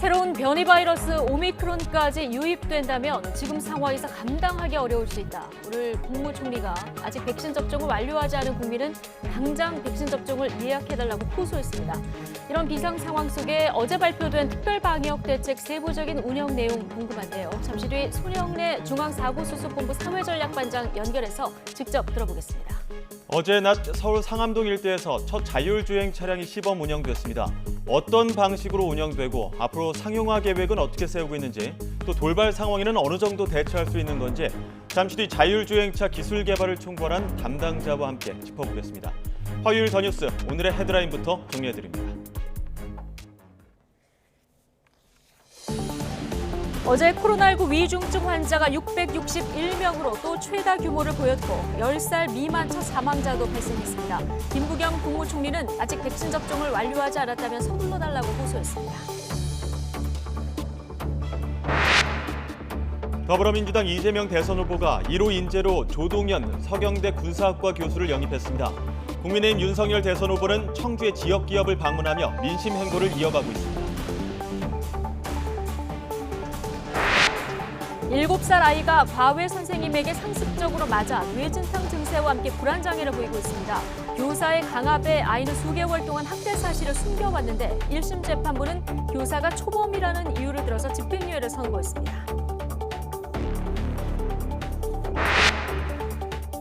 새로운 변이 바이러스 오미크론까지 유입된다면 지금 상황에서 감당하기 어려울 수 있다. 오늘 국무총리가 아직 백신 접종을 완료하지 않은 국민은 당장 백신 접종을 예약해달라고 호소했습니다. 이런 비상 상황 속에 어제 발표된 특별방역대책 세부적인 운영 내용 궁금한데요. 잠시 뒤 손영래 중앙사고수습본부 사회전략반장 연결해서 직접 들어보겠습니다. 어제 낮 서울 상암동 일대에서 첫 자율주행 차량이 시범 운영됐습니다. 어떤 방식으로 운영되고 앞으로 상용화 계획은 어떻게 세우고 있는지, 또 돌발 상황에는 어느 정도 대처할 수 있는 건지 잠시 뒤 자율주행차 기술 개발을 총괄한 담당자와 함께 짚어보겠습니다. 화요일 더 뉴스 오늘의 헤드라인부터 정리해드립니다. 어제 코로나19 위중증 환자가 661명으로 또 최다 규모를 보였고 10살 미만 첫 사망자도 발생했습니다. 김부겸 국무총리는 아직 백신 접종을 완료하지 않았다면 서둘러 달라고 호소했습니다. 더불어민주당 이재명 대선 후보가 1호 인재로 조동현 서경대 군사학과 교수를 영입했습니다. 국민의힘 윤석열 대선 후보는 청주의 지역 기업을 방문하며 민심 행보를 이어가고 있습니다. 7살 아이가 과외 선생님에게 상습적으로 맞아 뇌진탕 증세와 함께 불안장애를 보이고 있습니다. 교사의 강압에 아이는 수개월 동안 학대 사실을 숨겨왔는데 1심 재판부는 교사가 초범이라는 이유를 들어서 집행유예를 선고했습니다.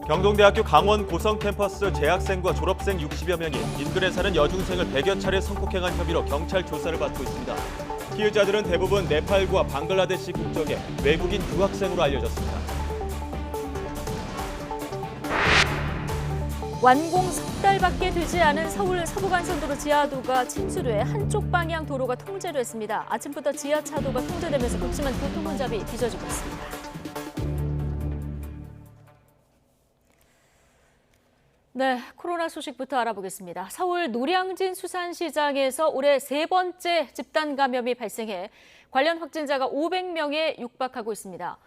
경동대학교 강원 고성 캠퍼스 재학생과 졸업생 60여 명이 인근에 사는 여중생을 100여 차례 성폭행한 혐의로 경찰 조사를 받고 있습니다. 피해자들은 대부분 네팔과 방글라데시 국적의 외국인 유학생으로 알려졌습니다. 완공 석 달밖에 되지 않은 서울 서부간선도로 지하도가 침수돼 한쪽 방향 도로가 통제됐습니다. 아침부터 지하차도가 통제되면서 극심한 교통 혼잡이 빚어지고 있습니다. 네, 코로나 소식부터 알아보겠습니다. 서울 노량진 수산시장에서 올해 세 번째 집단 감염이 발생해 관련 확진자가 500명에 육박하고 있습니다.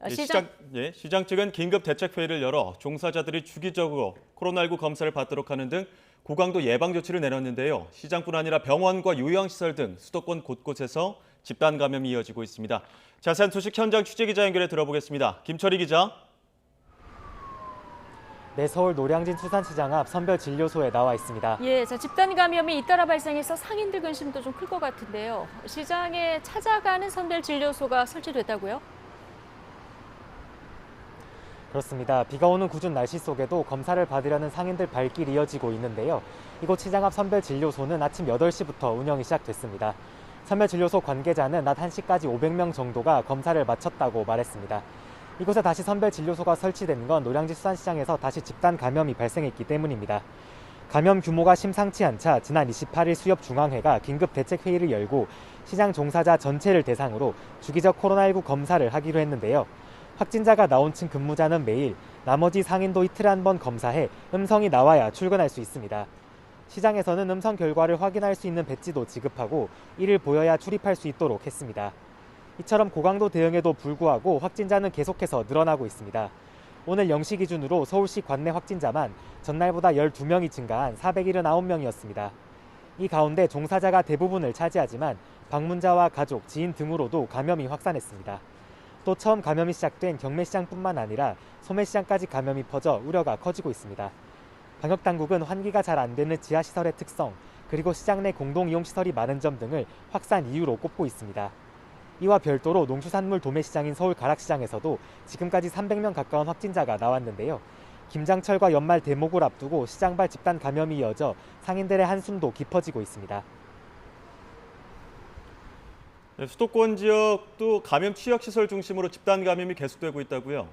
시장 측은 긴급 대책회의를 열어 종사자들이 주기적으로 코로나19 검사를 받도록 하는 등 고강도 예방 조치를 내놨는데요. 시장뿐 아니라 병원과 요양시설 등 수도권 곳곳에서 집단 감염이 이어지고 있습니다. 자세한 소식 현장 취재기자 연결해 들어보겠습니다. 김철희 기자. 네, 서울 노량진 수산시장 앞 선별진료소에 나와 있습니다. 예, 집단 감염이 잇따라 발생해서 상인들 근심도 좀 클 것 같은데요. 시장에 찾아가는 선별진료소가 설치됐다고요? 그렇습니다. 비가 오는 궂은 날씨 속에도 검사를 받으려는 상인들 발길이 이어지고 있는데요. 이곳 시장 앞 선별진료소는 아침 8시부터 운영이 시작됐습니다. 선별진료소 관계자는 낮 1시까지 500명 정도가 검사를 마쳤다고 말했습니다. 이곳에 다시 선별진료소가 설치된 건 노량진 수산시장에서 다시 집단 감염이 발생했기 때문입니다. 감염 규모가 심상치 않자 지난 28일 수협중앙회가 긴급 대책회의를 열고 시장 종사자 전체를 대상으로 주기적 코로나19 검사를 하기로 했는데요. 확진자가 나온 층 근무자는 매일, 나머지 상인도 이틀에 한 번 검사해 음성이 나와야 출근할 수 있습니다. 시장에서는 음성 결과를 확인할 수 있는 배지도 지급하고 이를 보여야 출입할 수 있도록 했습니다. 이처럼 고강도 대응에도 불구하고 확진자는 계속해서 늘어나고 있습니다. 오늘 0시 기준으로 서울시 관내 확진자만 전날보다 12명이 증가한 479명이었습니다. 이 가운데 종사자가 대부분을 차지하지만 방문자와 가족, 지인 등으로도 감염이 확산했습니다. 또 처음 감염이 시작된 경매시장뿐만 아니라 소매시장까지 감염이 퍼져 우려가 커지고 있습니다. 방역당국은 환기가 잘 안 되는 지하시설의 특성, 그리고 시장 내 공동이용시설이 많은 점 등을 확산 이유로 꼽고 있습니다. 이와 별도로 농수산물 도매시장인 서울 가락시장에서도 지금까지 300명 가까운 확진자가 나왔는데요. 김장철과 연말 대목을 앞두고 시장발 집단 감염이 이어져 상인들의 한숨도 깊어지고 있습니다. 네, 수도권 지역도 감염 취약시설 중심으로 집단 감염이 계속되고 있다고요?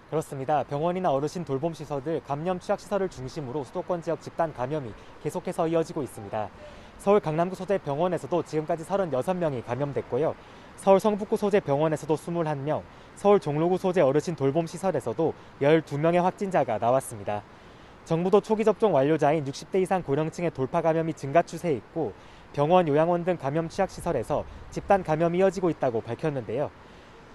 그렇습니다. 병원이나 어르신 돌봄시설, 감염 취약시설을 중심으로 수도권 지역 집단 감염이 계속해서 이어지고 있습니다. 서울 강남구 소재 병원에서도 지금까지 36명이 감염됐고요. 서울 성북구 소재 병원에서도 21명, 서울 종로구 소재 어르신 돌봄시설에서도 12명의 확진자가 나왔습니다. 정부도 초기 접종 완료자인 60대 이상 고령층의 돌파 감염이 증가 추세에 있고 병원, 요양원 등 감염 취약시설에서 집단 감염이 이어지고 있다고 밝혔는데요.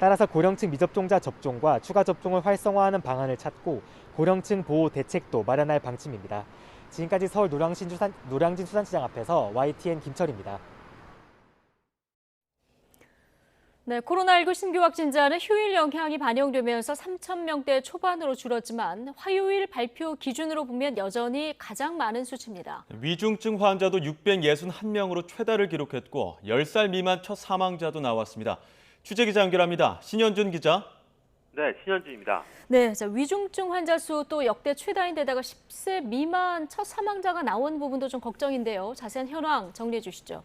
따라서 고령층 미접종자 접종과 추가 접종을 활성화하는 방안을 찾고 고령층 보호 대책도 마련할 방침입니다. 지금까지 서울 노량진 수산시장 앞에서 YTN 김철입니다. 네, 코로나19 신규 확진자는 휴일 영향이 반영되면서 3,000명대 초반으로 줄었지만 화요일 발표 기준으로 보면 여전히 가장 많은 수치입니다. 위중증 환자도 661명으로 최다를 기록했고 10살 미만 첫 사망자도 나왔습니다. 취재기자 연결합니다. 신현준 기자. 네, 신현준입니다. 네, 위중증 환자 수 또 역대 최다인데다가 10세 미만 첫 사망자가 나온 부분도 좀 걱정인데요. 자세한 현황 정리해 주시죠.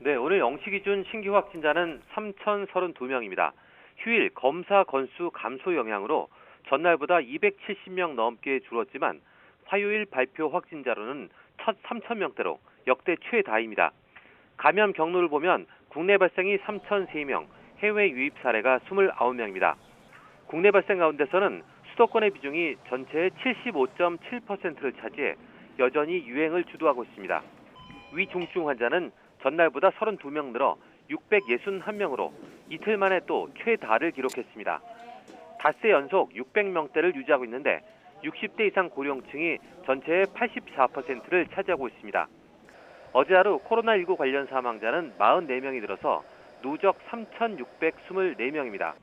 네, 오늘 0시 기준 신규 확진자는 3,032명입니다. 휴일 검사 건수 감소 영향으로 전날보다 270명 넘게 줄었지만 화요일 발표 확진자로는 첫 3,000명대로 역대 최다입니다. 감염 경로를 보면 국내 발생이 3,003명, 해외 유입 사례가 29명입니다. 국내 발생 가운데서는 수도권의 비중이 전체의 75.7%를 차지해 여전히 유행을 주도하고 있습니다. 위중증 환자는 전날보다 32명 늘어 661명으로 이틀 만에 또 최다를 기록했습니다. 닷새 연속 600명대를 유지하고 있는데 60대 이상 고령층이 전체의 84%를 차지하고 있습니다. 어제 하루 코로나19 관련 사망자는 44명이 늘어서 누적 3,624명입니다.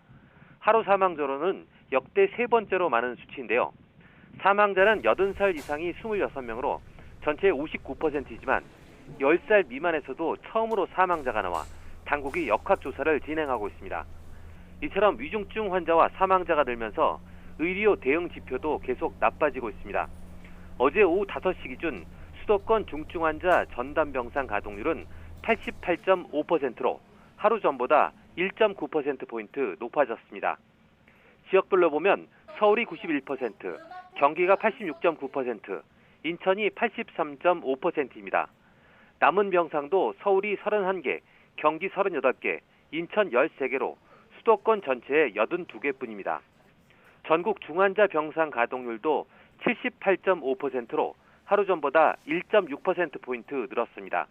하루 사망자로는 역대 세 번째로 많은 수치인데요. 사망자는 80살 이상이 26명으로 전체의 59%이지만 10살 미만에서도 처음으로 사망자가 나와 당국이 역학조사를 진행하고 있습니다. 이처럼 위중증 환자와 사망자가 늘면서 의료 대응 지표도 계속 나빠지고 있습니다. 어제 오후 5시 기준 수도권 중증 환자 전담 병상 가동률은 88.5%로 하루 전보다 1.9%포인트 높아졌습니다. 지역별로 보면 서울이 91%, 경기가 86.9%, 인천이 83.5%입니다. 남은 병상도 서울이 31개, 경기 38개, 인천 13개로 수도권 전체의 82개뿐입니다. 전국 중환자 병상 가동률도 78.5%로 하루 전보다 1.6%포인트 늘었습니다.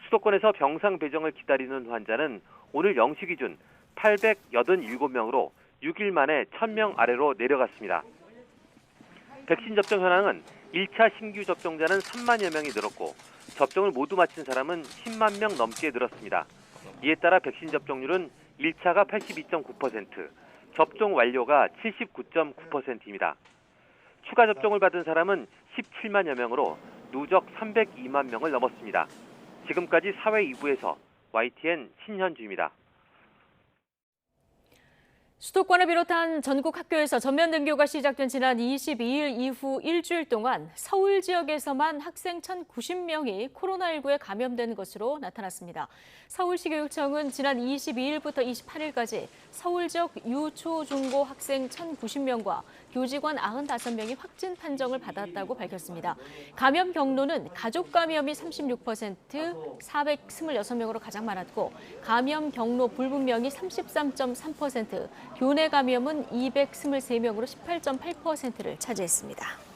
수도권에서 병상 배정을 기다리는 환자는 오늘 0시 기준 887명으로 6일 만에 1,000명 아래로 내려갔습니다. 백신 접종 현황은 1차 신규 접종자는 3만여 명이 늘었고 접종을 모두 마친 사람은 10만 명 넘게 늘었습니다. 이에 따라 백신 접종률은 1차가 82.9%, 접종 완료가 79.9%입니다. 추가 접종을 받은 사람은 17만여 명으로 누적 302만 명을 넘었습니다. 지금까지 사회 2부에서 YTN 신현주입니다. 수도권을 비롯한 전국 학교에서 전면 등교가 시작된 지난 22일 이후 일주일 동안 서울 지역에서만 학생 1,090명이 코로나19에 감염된 것으로 나타났습니다. 서울시교육청은 지난 22일부터 28일까지 서울 지역 유초, 중고 학생 1,090명과 교직원 95명이 확진 판정을 받았다고 밝혔습니다. 감염 경로는 가족 감염이 36%, 426명으로 가장 많았고 감염 경로 불분명이 33.3%, 교내 감염은 223명으로 18.8%를 차지했습니다.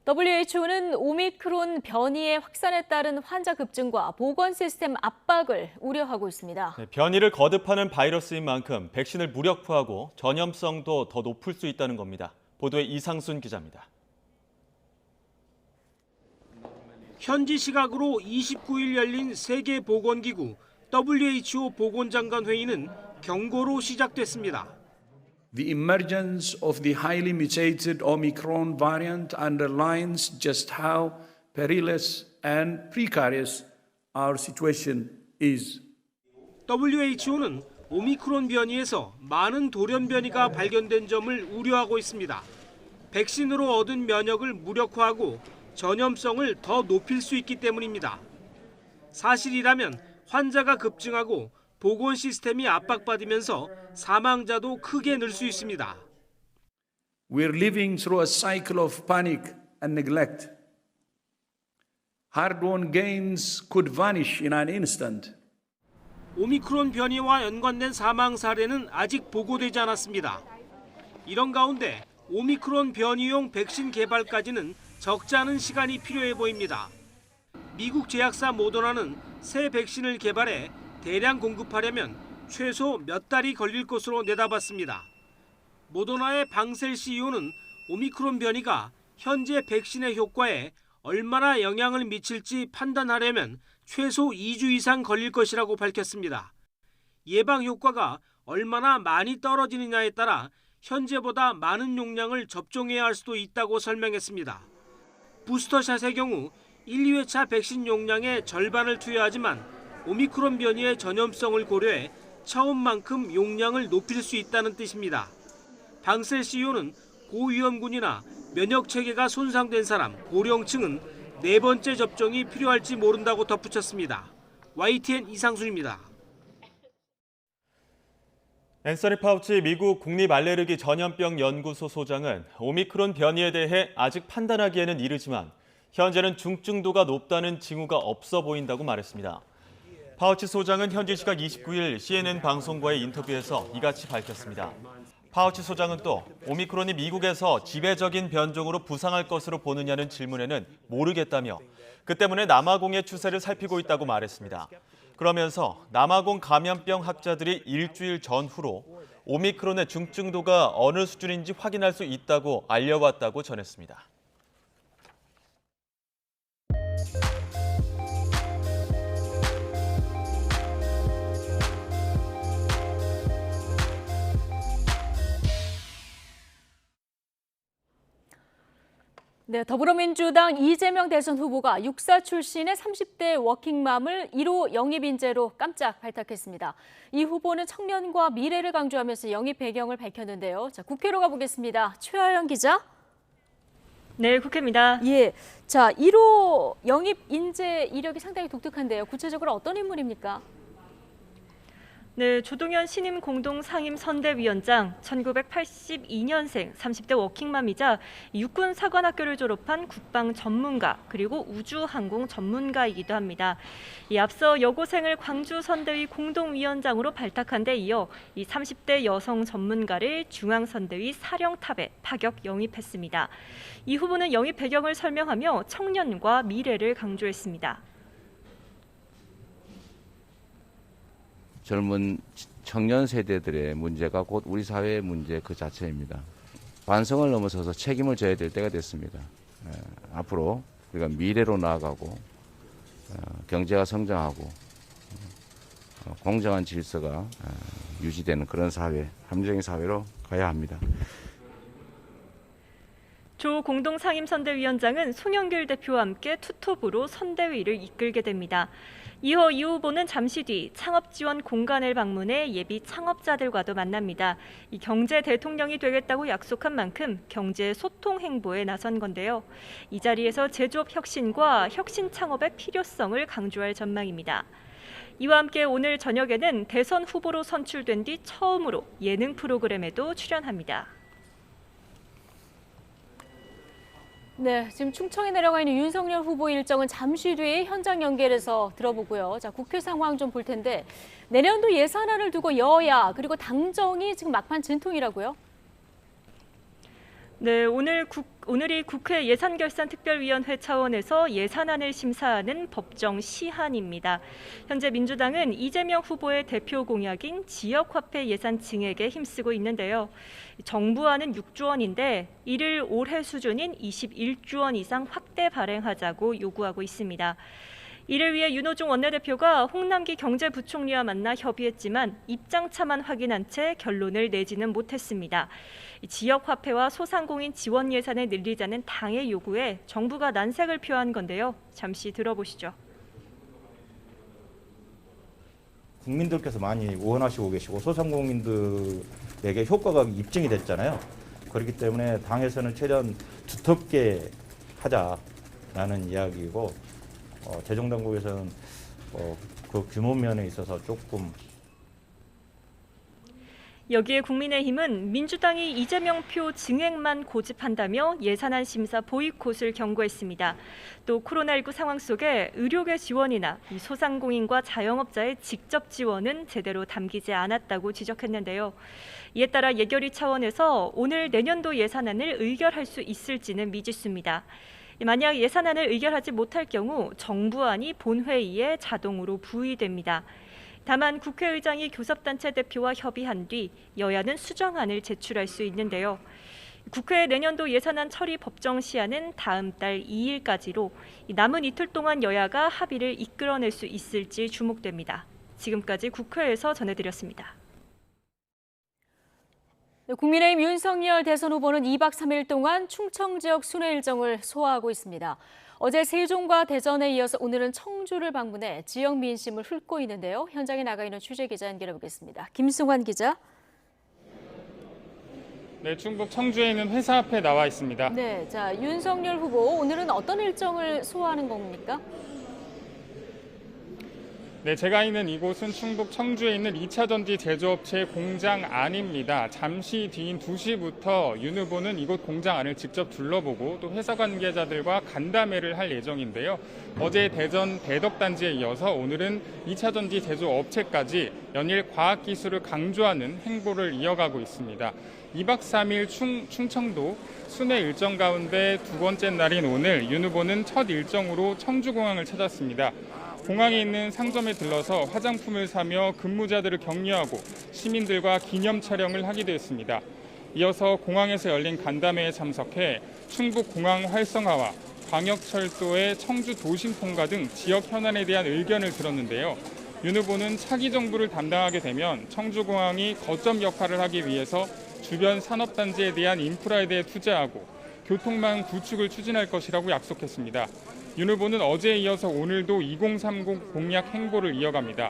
WHO는 오미크론 변이의 확산에 따른 환자 급증과 보건 시스템 압박을 우려하고 있습니다. 변이를 거듭하는 바이러스인 만큼 백신을 무력화하고 전염성도 더 높을 수 있다는 겁니다. 보도에 이상순 기자입니다. 현지 시각으로 29일 열린 세계보건기구 WHO 보건장관 회의는 경고로 시작됐습니다. The emergence of the highly mutated Omicron variant underlines just how perilous and precarious our situation is. WHO는 오미크론 변이에서 많은 돌연 변이가 발견된 점을 우려하고 있습니다. 백신으로 얻은 면역을 무력화하고 전염성을 더 높일 수 있기 때문입니다. 사실이라면 환자가 급증하고 보건 시스템이 압박받으면서 사망자도 크게 늘 수 있습니다. We're living through a cycle of panic and neglect. Hard-won gains could vanish in an instant. 오미크론 변이와 연관된 사망 사례는 아직 보고되지 않았습니다. 이런 가운데 오미크론 변이용 백신 개발까지는 적지 않은 시간이 필요해 보입니다. 미국 제약사 모더나는 새 백신을 개발해 대량 공급하려면 최소 몇 달이 걸릴 것으로 내다봤습니다. 모더나의 방셀 CEO는 오미크론 변이가 현재 백신의 효과에 얼마나 영향을 미칠지 판단하려면 최소 2주 이상 걸릴 것이라고 밝혔습니다. 예방 효과가 얼마나 많이 떨어지느냐에 따라 현재보다 많은 용량을 접종해야 할 수도 있다고 설명했습니다. 부스터샷의 경우 1, 2회차 백신 용량의 절반을 투여하지만 오미크론 변이의 전염성을 고려해 처음만큼 용량을 높일 수 있다는 뜻입니다. 방셀 CEO는 고위험군이나 면역체계가 손상된 사람, 고령층은 4번째 접종이 필요할지 모른다고 덧붙였습니다. YTN 이상순입니다. 앤서니 파우치 미국 국립알레르기 전염병 연구소 소장은 오미크론 변이에 대해 아직 판단하기에는 이르지만 현재는 중증도가 높다는 징후가 없어 보인다고 말했습니다. 파우치 소장은 현지 시각 29일 CNN 방송과의 인터뷰에서 이같이 밝혔습니다. 파우치 소장은 또 오미크론이 미국에서 지배적인 변종으로 부상할 것으로 보느냐는 질문에는 모르겠다며 그 때문에 남아공의 추세를 살피고 있다고 말했습니다. 그러면서 남아공 감염병 학자들이 일주일 전후로 오미크론의 중증도가 어느 수준인지 확인할 수 있다고 알려왔다고 전했습니다. 네, 더불어민주당 이재명 대선 후보가 육사 출신의 30대 워킹맘을 1호 영입 인재로 깜짝 발탁했습니다. 이 후보는 청년과 미래를 강조하면서 영입 배경을 밝혔는데요. 자, 국회로 가보겠습니다. 최하연 기자. 네, 국회입니다. 예, 자 1호 영입 인재 이력이 상당히 독특한데요. 구체적으로 어떤 인물입니까? 네, 조동현 신임 공동상임선대위원장, 1982년생 30대 워킹맘이자 육군사관학교를 졸업한 국방 전문가, 그리고 우주항공 전문가이기도 합니다. 앞서 여고생을 광주선대위 공동위원장으로 발탁한 데 이어 이 30대 여성 전문가를 중앙선대위 사령탑에 파격 영입했습니다. 이 후보는 영입 배경을 설명하며 청년과 미래를 강조했습니다. 젊은 청년 세대들의 문제가 곧 우리 사회의 문제 그 자체입니다. 반성을 넘어서서 책임을 져야 될 때가 됐습니다. 앞으로 우리가 미래로 나아가고 경제가 성장하고 공정한 질서가 유지되는 그런 사회, 합리적인 사회로 가야 합니다. 조 공동상임선대위원장은 송영길 대표와 함께 투톱으로 선대위를 이끌게 됩니다. 이어 이 후보는 잠시 뒤 창업지원 공간을 방문해 예비 창업자들과도 만납니다. 이 경제 대통령이 되겠다고 약속한 만큼 경제 소통 행보에 나선 건데요. 이 자리에서 제조업 혁신과 혁신 창업의 필요성을 강조할 전망입니다. 이와 함께 오늘 저녁에는 대선 후보로 선출된 뒤 처음으로 예능 프로그램에도 출연합니다. 네, 지금 충청에 내려가 있는 윤석열 후보 일정은 잠시 뒤에 현장 연결해서 들어보고요. 자, 국회 상황 좀 볼 텐데 내년도 예산안을 두고 여야 그리고 당정이 지금 막판 진통이라고요? 네, 오늘이 국회 예산결산특별위원회 차원에서 예산안을 심사하는 법정 시한입니다. 현재 민주당은 이재명 후보의 대표 공약인 지역화폐 예산 증액에 힘쓰고 있는데요. 정부안은 6조 원인데 이를 올해 수준인 21조 원 이상 확대 발행하자고 요구하고 있습니다. 이를 위해 윤호중 원내대표가 홍남기 경제부총리와 만나 협의했지만 입장차만 확인한 채 결론을 내지는 못했습니다. 지역화폐와 소상공인 지원 예산을 늘리자는 당의 요구에 정부가 난색을 표한 건데요. 잠시 들어보시죠. 국민들께서 많이 원하시고 계시고 소상공인들에게 효과가 입증이 됐잖아요. 그렇기 때문에 당에서는 최대한 두텁게 하자라는 이야기이고 재정당국에서는 그 규모 면에 있어서 조금 여기에 국민의힘은 민주당이 이재명 표 증액만 고집한다며 예산안 심사 보이콧을 경고했습니다. 또 코로나19 상황 속에 의료계 지원이나 소상공인과 자영업자의 직접 지원은 제대로 담기지 않았다고 지적했는데요. 이에 따라 예결위 차원에서 오늘 내년도 예산안을 의결할 수 있을지는 미지수입니다. 만약 예산안을 의결하지 못할 경우 정부안이 본회의에 자동으로 부의됩니다. 다만 국회의장이 교섭단체 대표와 협의한 뒤 여야는 수정안을 제출할 수 있는데요. 국회 내년도 예산안 처리 법정 시한은 다음 달 2일까지로 남은 이틀 동안 여야가 합의를 이끌어낼 수 있을지 주목됩니다. 지금까지 국회에서 전해드렸습니다. 국민의힘 윤석열 대선 후보는 2박 3일 동안 충청 지역 순회 일정을 소화하고 있습니다. 어제 세종과 대전에 이어서 오늘은 청주를 방문해 지역 민심을 훑고 있는데요. 현장에 나가 있는 취재기자 연결해보겠습니다. 김승환 기자. 네, 충북 청주에 있는 회사 앞에 나와 있습니다. 네, 자 윤석열 후보 오늘은 어떤 일정을 소화하는 겁니까? 네, 제가 있는 이곳은 충북 청주에 있는 2차 전지 제조업체 공장 안입니다. 잠시 뒤인 2시부터 윤 후보는 이곳 공장 안을 직접 둘러보고 또 회사 관계자들과 간담회를 할 예정인데요. 어제 대전 대덕단지에 이어서 오늘은 2차 전지 제조업체까지 연일 과학기술을 강조하는 행보를 이어가고 있습니다. 2박 3일 충청도 순회 일정 가운데 두 번째 날인 오늘 윤 후보는 첫 일정으로 청주공항을 찾았습니다. 공항에 있는 상점에 들러서 화장품을 사며 근무자들을 격려하고 시민들과 기념 촬영을 하기도 했습니다. 이어서 공항에서 열린 간담회에 참석해 충북 공항 활성화와 광역철도의 청주 도심 통과 등 지역 현안에 대한 의견을 들었는데요. 윤 후보는 차기 정부를 담당하게 되면 청주공항이 거점 역할을 하기 위해서 주변 산업단지에 대한 인프라에 대해 투자하고 교통망 구축을 추진할 것이라고 약속했습니다. 윤 후보는 어제에 이어서 오늘도 2030 공약 행보를 이어갑니다.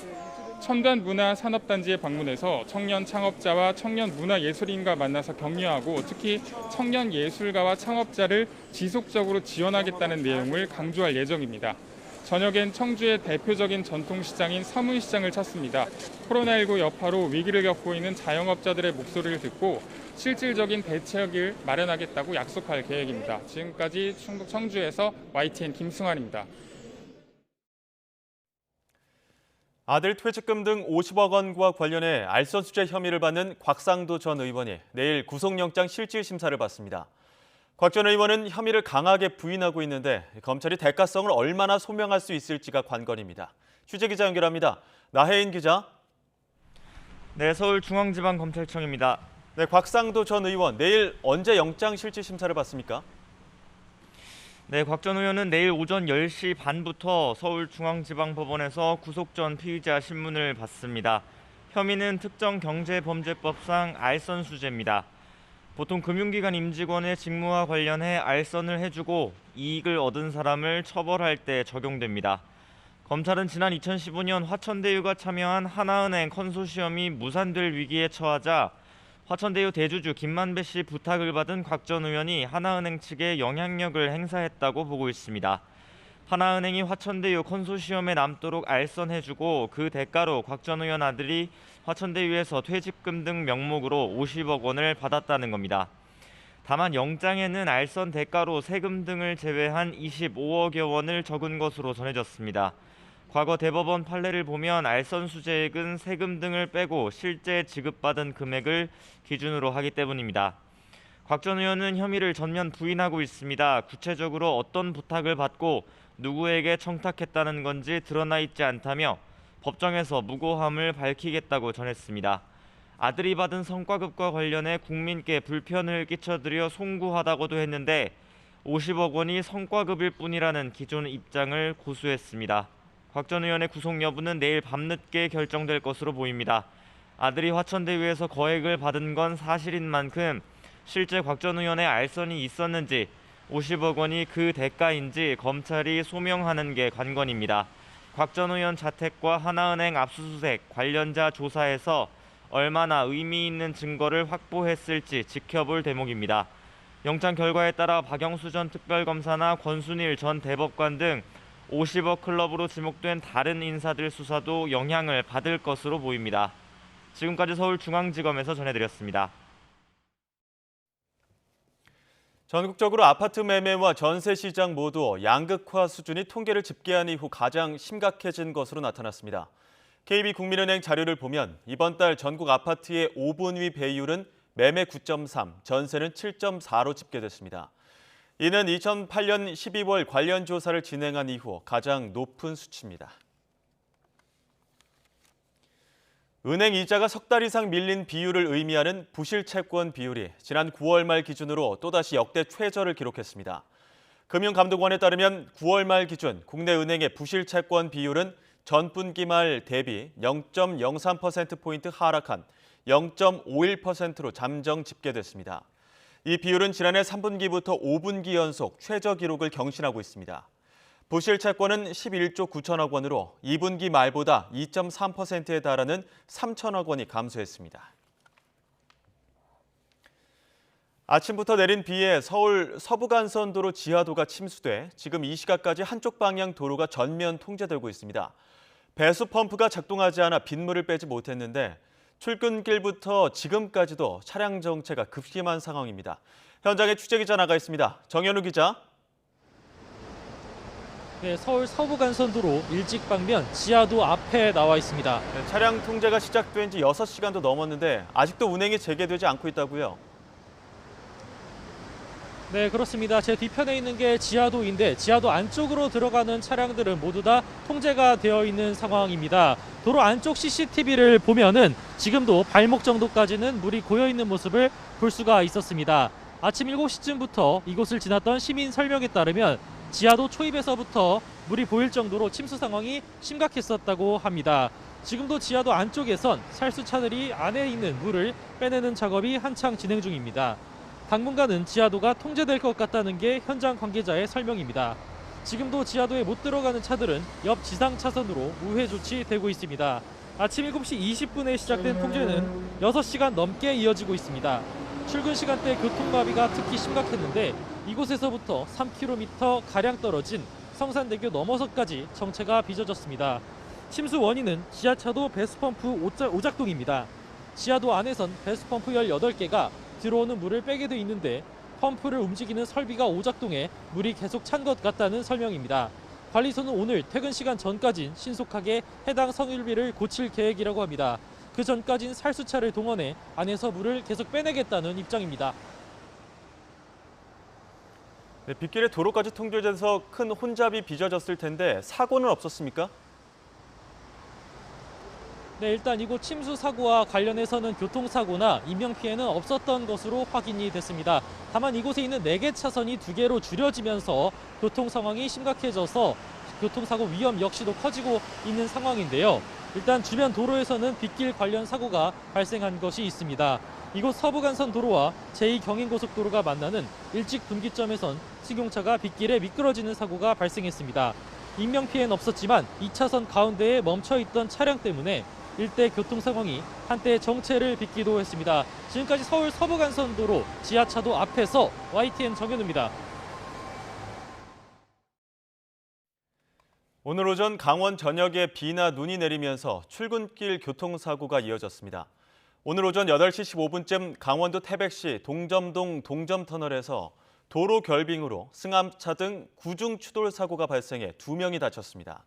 첨단 문화 산업단지에 방문해서 청년 창업자와 청년 문화예술인과 만나서 격려하고 특히 청년 예술가와 창업자를 지속적으로 지원하겠다는 내용을 강조할 예정입니다. 저녁엔 청주의 대표적인 전통시장인 서문시장을 찾습니다. 코로나19 여파로 위기를 겪고 있는 자영업자들의 목소리를 듣고 실질적인 대책을 마련하겠다고 약속할 계획입니다. 지금까지 충북 청주에서 YTN 김승환입니다. 아들 퇴직금 등 50억 원과 관련해 알선수재 혐의를 받는 곽상도 전 의원이 내일 구속영장 실질심사를 받습니다. 곽 전 의원은 혐의를 강하게 부인하고 있는데 검찰이 대가성을 얼마나 소명할 수 있을지가 관건입니다. 취재기자 연결합니다. 나혜인 기자. 네, 서울중앙지방검찰청입니다. 네, 곽상도 전 의원 내일 언제 영장 실질심사를 받습니까? 네, 곽 전 의원은 내일 오전 10시 반부터 서울중앙지방법원에서 구속 전 피의자 신문을 받습니다. 혐의는 특정경제범죄법상 알선수재입니다. 보통 금융기관 임직원의 직무와 관련해 알선을 해주고 이익을 얻은 사람을 처벌할 때 적용됩니다. 검찰은 지난 2015년 화천대유가 참여한 하나은행 컨소시엄이 무산될 위기에 처하자 화천대유 대주주 김만배 씨 부탁을 받은 곽 전 의원이 하나은행 측에 영향력을 행사했다고 보고 있습니다. 하나은행이 화천대유 컨소시엄에 남도록 알선해주고 그 대가로 곽 전 의원 아들이 화천대유에서 퇴직금 등 명목으로 50억 원을 받았다는 겁니다. 다만 영장에는 알선 대가로 세금 등을 제외한 25억여 원을 적은 것으로 전해졌습니다. 과거 대법원 판례를 보면 알선 수재액은 세금 등을 빼고 실제 지급받은 금액을 기준으로 하기 때문입니다. 곽 전 의원은 혐의를 전면 부인하고 있습니다. 구체적으로 어떤 부탁을 받고 누구에게 청탁했다는 건지 드러나 있지 않다며 법정에서 무고함을 밝히겠다고 전했습니다. 아들이 받은 성과급과 관련해 국민께 불편을 끼쳐드려 송구하다고도 했는데 50억 원이 성과급일 뿐이라는 기존 입장을 고수했습니다. 곽 전 의원의 구속 여부는 내일 밤늦게 결정될 것으로 보입니다. 아들이 화천대유에서 거액을 받은 건 사실인 만큼 실제 곽 전 의원의 알선이 있었는지 50억 원이 그 대가인지 검찰이 소명하는 게 관건입니다. 곽 전 의원 자택과 하나은행 압수수색 관련자 조사에서 얼마나 의미 있는 증거를 확보했을지 지켜볼 대목입니다. 영장 결과에 따라 박영수 전 특별검사나 권순일 전 대법관 등 50억 클럽으로 지목된 다른 인사들 수사도 영향을 받을 것으로 보입니다. 지금까지 서울중앙지검에서 전해드렸습니다. 전국적으로 아파트 매매와 전세 시장 모두 양극화 수준이 통계를 집계한 이후 가장 심각해진 것으로 나타났습니다. KB국민은행 자료를 보면 이번 달 전국 아파트의 5분위 배율은 매매 9.3, 전세는 7.4로 집계됐습니다. 이는 2008년 12월 관련 조사를 진행한 이후 가장 높은 수치입니다. 은행 이자가 석 달 이상 밀린 비율을 의미하는 부실채권 비율이 지난 9월 말 기준으로 또다시 역대 최저를 기록했습니다. 금융감독원에 따르면 9월 말 기준 국내 은행의 부실채권 비율은 전분기 말 대비 0.03%포인트 하락한 0.51%로 잠정 집계됐습니다. 이 비율은 지난해 3분기부터 5분기 연속 최저 기록을 경신하고 있습니다. 부실 채권은 11조 9천억 원으로 2분기 말보다 2.3%에 달하는 3천억 원이 감소했습니다. 아침부터 내린 비에 서울 서부간선도로 지하도가 침수돼 지금 이 시각까지 한쪽 방향 도로가 전면 통제되고 있습니다. 배수 펌프가 작동하지 않아 빗물을 빼지 못했는데 출근길부터 지금까지도 차량 정체가 급심한 상황입니다. 현장에 취재기자 나가 있습니다. 정현우 기자. 네, 서울 서부간선도로 일찍 방면 지하도 앞에 나와 있습니다. 네, 차량 통제가 시작된 지 6시간도 넘었는데 아직도 운행이 재개되지 않고 있다고요? 네, 그렇습니다. 제 뒤편에 있는 게 지하도인데 지하도 안쪽으로 들어가는 차량들은 모두 다 통제가 되어 있는 상황입니다. 도로 안쪽 CCTV를 보면은 지금도 발목 정도까지는 물이 고여 있는 모습을 볼 수가 있었습니다. 아침 7시쯤부터 이곳을 지났던 시민 설명에 따르면 지하도 초입에서부터 물이 보일 정도로 침수 상황이 심각했었다고 합니다. 지금도 지하도 안쪽에선 살수차들이 안에 있는 물을 빼내는 작업이 한창 진행 중입니다. 당분간은 지하도가 통제될 것 같다는 게 현장 관계자의 설명입니다. 지금도 지하도에 못 들어가는 차들은 옆 지상 차선으로 우회 조치되고 있습니다. 아침 7시 20분에 시작된 통제는 6시간 넘게 이어지고 있습니다. 출근 시간대 교통마비가 특히 심각했는데 이곳에서부터 3km 가량 떨어진 성산대교 넘어서까지 정체가 빚어졌습니다. 침수 원인은 지하차도 배수펌프 오작동입니다. 지하도 안에선 배수펌프 18개가 들어오는 물을 빼게 돼 있는데 펌프를 움직이는 설비가 오작동해 물이 계속 찬 것 같다는 설명입니다. 관리소는 오늘 퇴근 시간 전까진 신속하게 해당 설비를 고칠 계획이라고 합니다. 그 전까진 살수차를 동원해 안에서 물을 계속 빼내겠다는 입장입니다. 네, 빗길에 도로까지 통제돼서 큰 혼잡이 빚어졌을 텐데 사고는 없었습니까? 네, 일단 이곳 침수 사고와 관련해서는 교통사고나 인명피해는 없었던 것으로 확인이 됐습니다. 다만 이곳에 있는 4개 차선이 2개로 줄여지면서 교통 상황이 심각해져서 교통사고 위험 역시도 커지고 있는 상황인데요. 일단 주변 도로에서는 빗길 관련 사고가 발생한 것이 있습니다. 이곳 서부간선 도로와 제2경인고속도로가 만나는 일찍 분기점에선 승용차가 빗길에 미끄러지는 사고가 발생했습니다. 인명피해는 없었지만 2차선 가운데에 멈춰있던 차량 때문에 일대 교통 상황이 한때 정체를 빚기도 했습니다. 지금까지 서울 서부간선도로 지하차도 앞에서 YTN 정현우입니다. 오늘 오전 강원 전역에 비나 눈이 내리면서 출근길 교통사고가 이어졌습니다. 오늘 오전 8시 15분쯤 강원도 태백시 동점동 동점터널에서 도로 결빙으로 승합차 등 구중 추돌 사고가 발생해 2명이 다쳤습니다.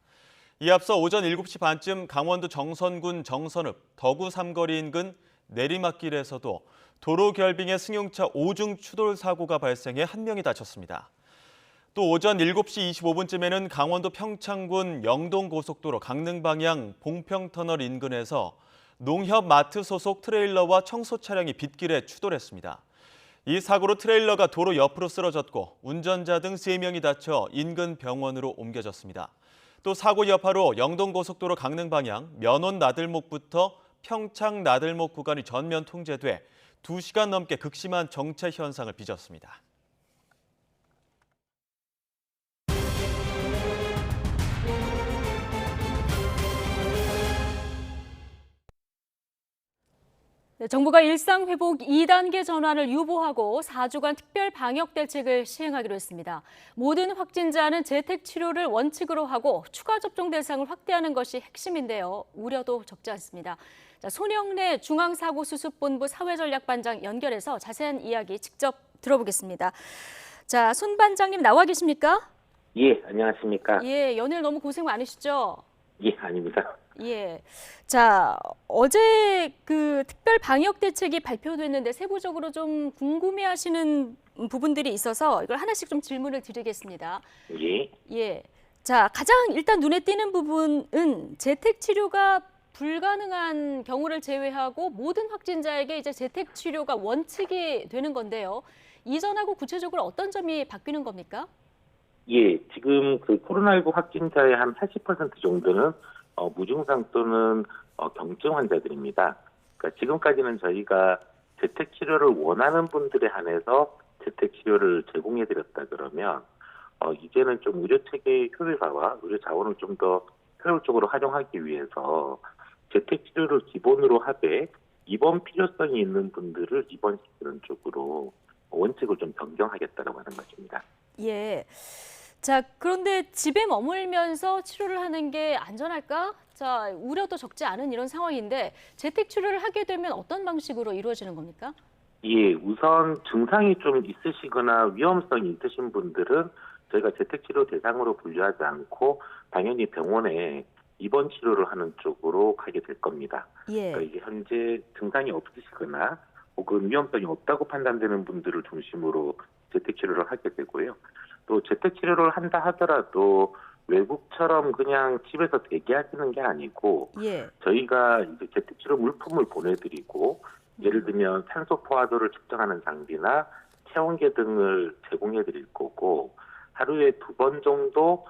이 앞서 오전 7시 반쯤 강원도 정선군 정선읍 덕우 삼거리 인근 내리막길에서도 도로 결빙에 승용차 5중 추돌 사고가 발생해 1명이 다쳤습니다. 또 오전 7시 25분쯤에는 강원도 평창군 영동고속도로 강릉 방향 봉평터널 인근에서 농협마트 소속 트레일러와 청소 차량이 빗길에 추돌했습니다. 이 사고로 트레일러가 도로 옆으로 쓰러졌고 운전자 등 3명이 다쳐 인근 병원으로 옮겨졌습니다. 또 사고 여파로 영동고속도로 강릉 방향 면원 나들목부터 평창 나들목 구간이 전면 통제돼 2시간 넘게 극심한 정체 현상을 빚었습니다. 네, 정부가 일상회복 2단계 전환을 유보하고 4주간 특별 방역 대책을 시행하기로 했습니다. 모든 확진자는 재택 치료를 원칙으로 하고 추가 접종 대상을 확대하는 것이 핵심인데요. 우려도 적지 않습니다. 자, 손영래 중앙사고수습본부 사회전략반장 연결해서 자세한 이야기 직접 들어보겠습니다. 자, 손 반장님 나와 계십니까? 예, 안녕하십니까? 예, 연일 너무 고생 많으시죠? 예, 아닙니다. 예. 자, 어제 그 특별 방역 대책이 발표됐는데 세부적으로 좀 궁금해하시는 부분들이 있어서 이걸 하나씩 좀 질문을 드리겠습니다. 예. 예. 자, 가장 일단 눈에 띄는 부분은 재택 치료가 불가능한 경우를 제외하고 모든 확진자에게 이제 재택 치료가 원칙이 되는 건데요. 이전하고 구체적으로 어떤 점이 바뀌는 겁니까? 예, 지금 그 코로나19 확진자의 한 80% 정도는 무증상 또는 경증 환자들입니다. 그러니까 지금까지는 저희가 재택 치료를 원하는 분들에 한해서 재택 치료를 제공해 드렸다 그러면 이제는 좀 의료 체계의 효율화와 의료 자원을 좀 더 효율적으로 활용하기 위해서 재택 치료를 기본으로 하되 입원 필요성이 있는 분들을 입원시키는 쪽으로 원칙을 좀 변경하겠다고 하는 것입니다. 예. 자, 그런데 집에 머물면서 치료를 하는 게 안전할까? 자, 우려도 적지 않은 이런 상황인데 재택 치료를 하게 되면 어떤 방식으로 이루어지는 겁니까? 예, 우선 증상이 좀 있으시거나 위험성이 있으신 분들은 저희가 재택치료 대상으로 분류하지 않고 당연히 병원에 입원 치료를 하는 쪽으로 가게 될 겁니다. 예. 그러니까 이게 현재 증상이 없으시거나 혹은 위험성이 없다고 판단되는 분들을 중심으로 재택치료를 하게 되고요. 또 재택치료를 한다 하더라도 외국처럼 그냥 집에서 대기하시는 게 아니고 예. 저희가 이제 재택치료 물품을 보내드리고 예를 들면 산소 포화도를 측정하는 장비나 체온계 등을 제공해 드릴 거고 하루에 2번 정도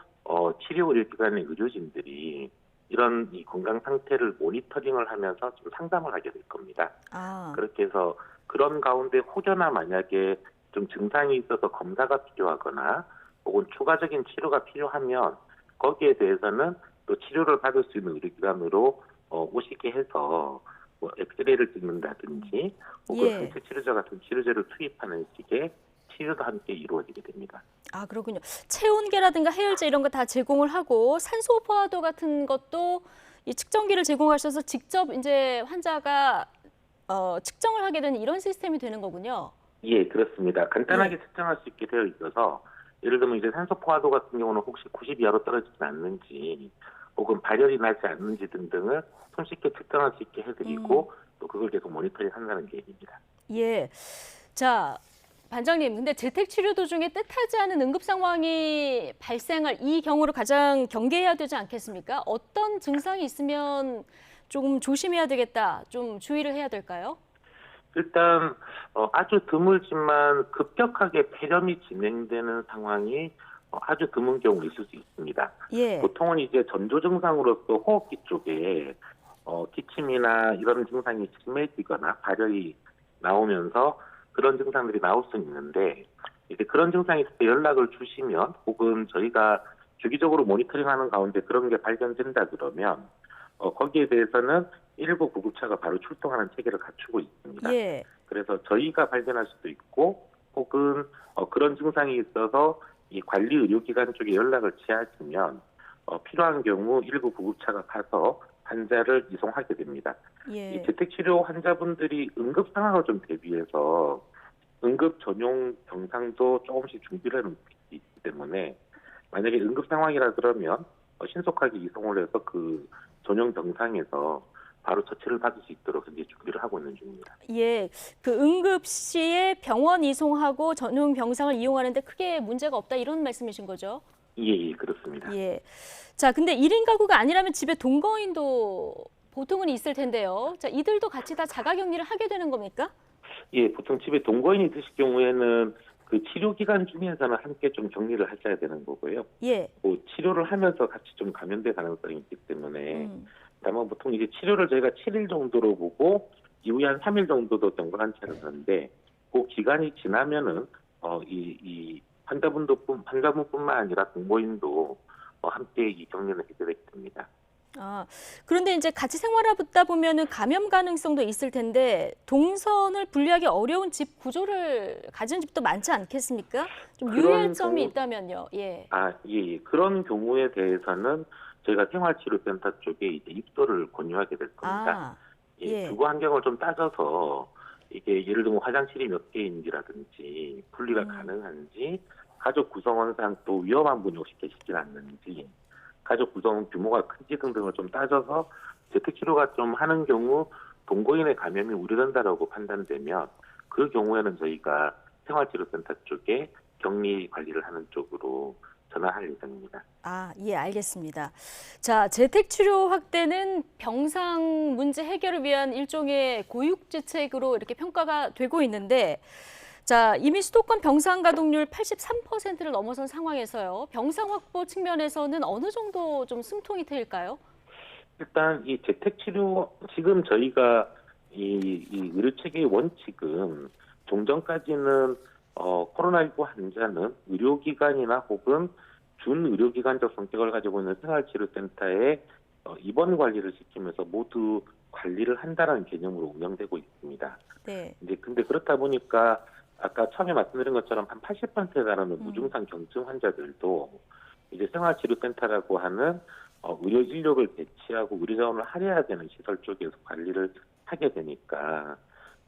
치료 의료기관의 의료진들이 이런 이 건강 상태를 모니터링을 하면서 좀 상담을 하게 될 겁니다. 그렇게 해서 그런 가운데 혹여나 만약에 좀 증상이 있어서 검사가 필요하거나 혹은 추가적인 치료가 필요하면 거기에 대해서는 또 치료를 받을 수 있는 의료기관으로 오시게 해서 뭐 엑스레이를 찍는다든지 혹은 항체 치료제 같은 치료제를 투입하는 식의 치료도 함께 이루어지게 됩니다. 아, 그렇군요. 체온계라든가 해열제 이런 거 다 제공을 하고 산소 포화도 같은 것도 이 측정기를 제공하셔서 직접 이제 환자가 측정을 하게 되는 이런 시스템이 되는 거군요. 예, 그렇습니다. 간단하게 측정할 수 있게 되어 있어서 예를 들면 이제 산소 포화도 같은 경우는 혹시 90 이하로 떨어지지 않는지 혹은 발열이 나지 않는지 등등을 손쉽게 측정할 수 있게 해드리고 또 그걸 계속 모니터링 한다는 계획입니다. 예. 자, 반장님, 근데 재택 치료 도중에 뜻하지 않은 응급 상황이 발생할 이 경우를 가장 경계해야 되지 않겠습니까? 어떤 증상이 있으면 조금 조심해야 되겠다, 좀 주의를 해야 될까요? 일단 아주 드물지만 급격하게 폐렴이 진행되는 상황이 아주 드문 경우 있을 수 있습니다. 예. 보통은 이제 전조 증상으로서 호흡기 쪽에 기침이나 이런 증상이 심해지거나 발열이 나오면서 그런 증상들이 나올 수 있는데 이제 그런 증상이 있을 때 연락을 주시면 혹은 저희가 주기적으로 모니터링하는 가운데 그런 게 발견된다 그러면 거기에 대해서는 119 구급차가 바로 출동하는 체계를 갖추고 있습니다. 예. 그래서 저희가 발견할 수도 있고 혹은 그런 증상이 있어서 이 관리 의료기관 쪽에 연락을 취하시면 필요한 경우 119 구급차가 가서 환자를 이송하게 됩니다. 예. 이 재택치료 환자분들이 응급 상황을 좀 대비해서 응급 전용 병상도 조금씩 준비를 하는 게 있기 때문에 만약에 응급 상황이라 그러면 신속하게 이송을 해서 그 전용 병상에서 바로 처치를 받을 수 있도록 현재 준비를 하고 있는 중입니다. 예, 그 응급 시에 병원 이송하고 전용 병상을 이용하는데 크게 문제가 없다 이런 말씀이신 거죠? 예, 그렇습니다. 예. 자, 근데 1인 가구가 아니라면 집에 동거인도 보통은 있을 텐데요. 자, 이들도 같이 다 자가격리를 하게 되는 겁니까? 예, 보통 집에 동거인이 있으실 경우에는 그 치료 기간 중에서는 함께 좀 격리를 하셔야 되는 거고요. 예. 뭐 치료를 하면서 같이 좀 감염될 가능성이 있기 때문에 다만 보통 이제 치료를 저희가 7일 정도로 보고 이후에 한 3일 정도도 경과한 채를 하는데 그 기간이 지나면은 이 환자분뿐만 아니라 동거인도 함께 이 격리를 하게 되게 됩니다. 아, 그런데 이제 같이 생활하다 보면은 감염 가능성도 있을 텐데 동선을 분리하기 어려운 집 구조를 가진 집도 많지 않겠습니까? 좀 유의할 점이 있다면요. 예. 예. 그런 경우에 대해서는 저희가 생활치료센터 쪽에 이제 입소를 권유하게 될 겁니다. 예. 주거 환경을 좀 따져서 이게 예를 들면 화장실이 몇 개인지라든지 분리가 가능한지 가족 구성원상 또 위험한 분이 혹시 계시진 않는지 가족 구성 규모가 큰지 등등을 좀 따져서 재택치료가 좀 하는 경우 동거인의 감염이 우려된다라고 판단되면 그 경우에는 저희가 생활치료센터 쪽에 격리 관리를 하는 쪽으로 전환할 예정입니다. 예, 알겠습니다. 자, 재택치료 확대는 병상 문제 해결을 위한 일종의 고육지책으로 이렇게 평가가 되고 있는데, 자, 이미 수도권 병상 가동률 83%를 넘어선 상황에서요. 병상 확보 측면에서는 어느 정도 좀 숨통이 트일까요? 일단 이 재택치료 지금 저희가 이 의료체계의 원칙은 종전까지는 코로나19 환자는 의료기관이나 혹은 준의료기관적 성격을 가지고 있는 생활치료센터에 입원 관리를 시키면서 모두 관리를 한다는 개념으로 운영되고 있습니다. 네. 근데 그렇다 보니까 아까 처음에 말씀드린 것처럼 한 80%에 달하는 무증상 경증 환자들도 이제 생활치료센터라고 하는 의료 인력을 배치하고 의료 자원을 할애해야 되는 시설 쪽에서 관리를 하게 되니까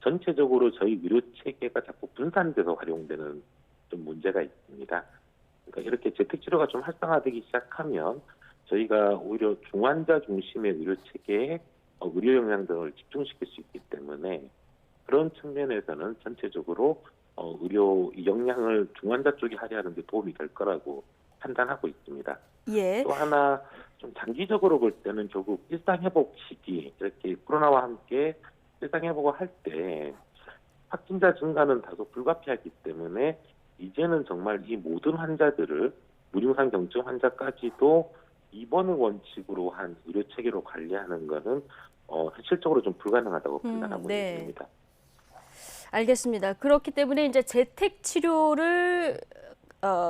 전체적으로 저희 의료 체계가 자꾸 분산돼서 활용되는 좀 문제가 있습니다. 그러니까 이렇게 재택치료가 좀 활성화되기 시작하면 저희가 오히려 중환자 중심의 의료 체계에 의료 역량 등을 집중시킬 수 있기 때문에 그런 측면에서는 전체적으로 의료 역량을 중환자 쪽에 할애하는 데 도움이 될 거라고 판단하고 있습니다. 예. 또 하나 좀 장기적으로 볼 때는 결국 일상회복 시기 이렇게 코로나와 함께 일상회복을 할 때 확진자 증가는 다소 불가피하기 때문에 이제는 정말 이 모든 환자들을 무증상 경증 환자까지도 입원을 원칙으로 한 의료 체계로 관리하는 것은 현실적으로 좀 불가능하다고 판단하고 네. 있습니다. 알겠습니다. 그렇기 때문에 이제 재택 치료를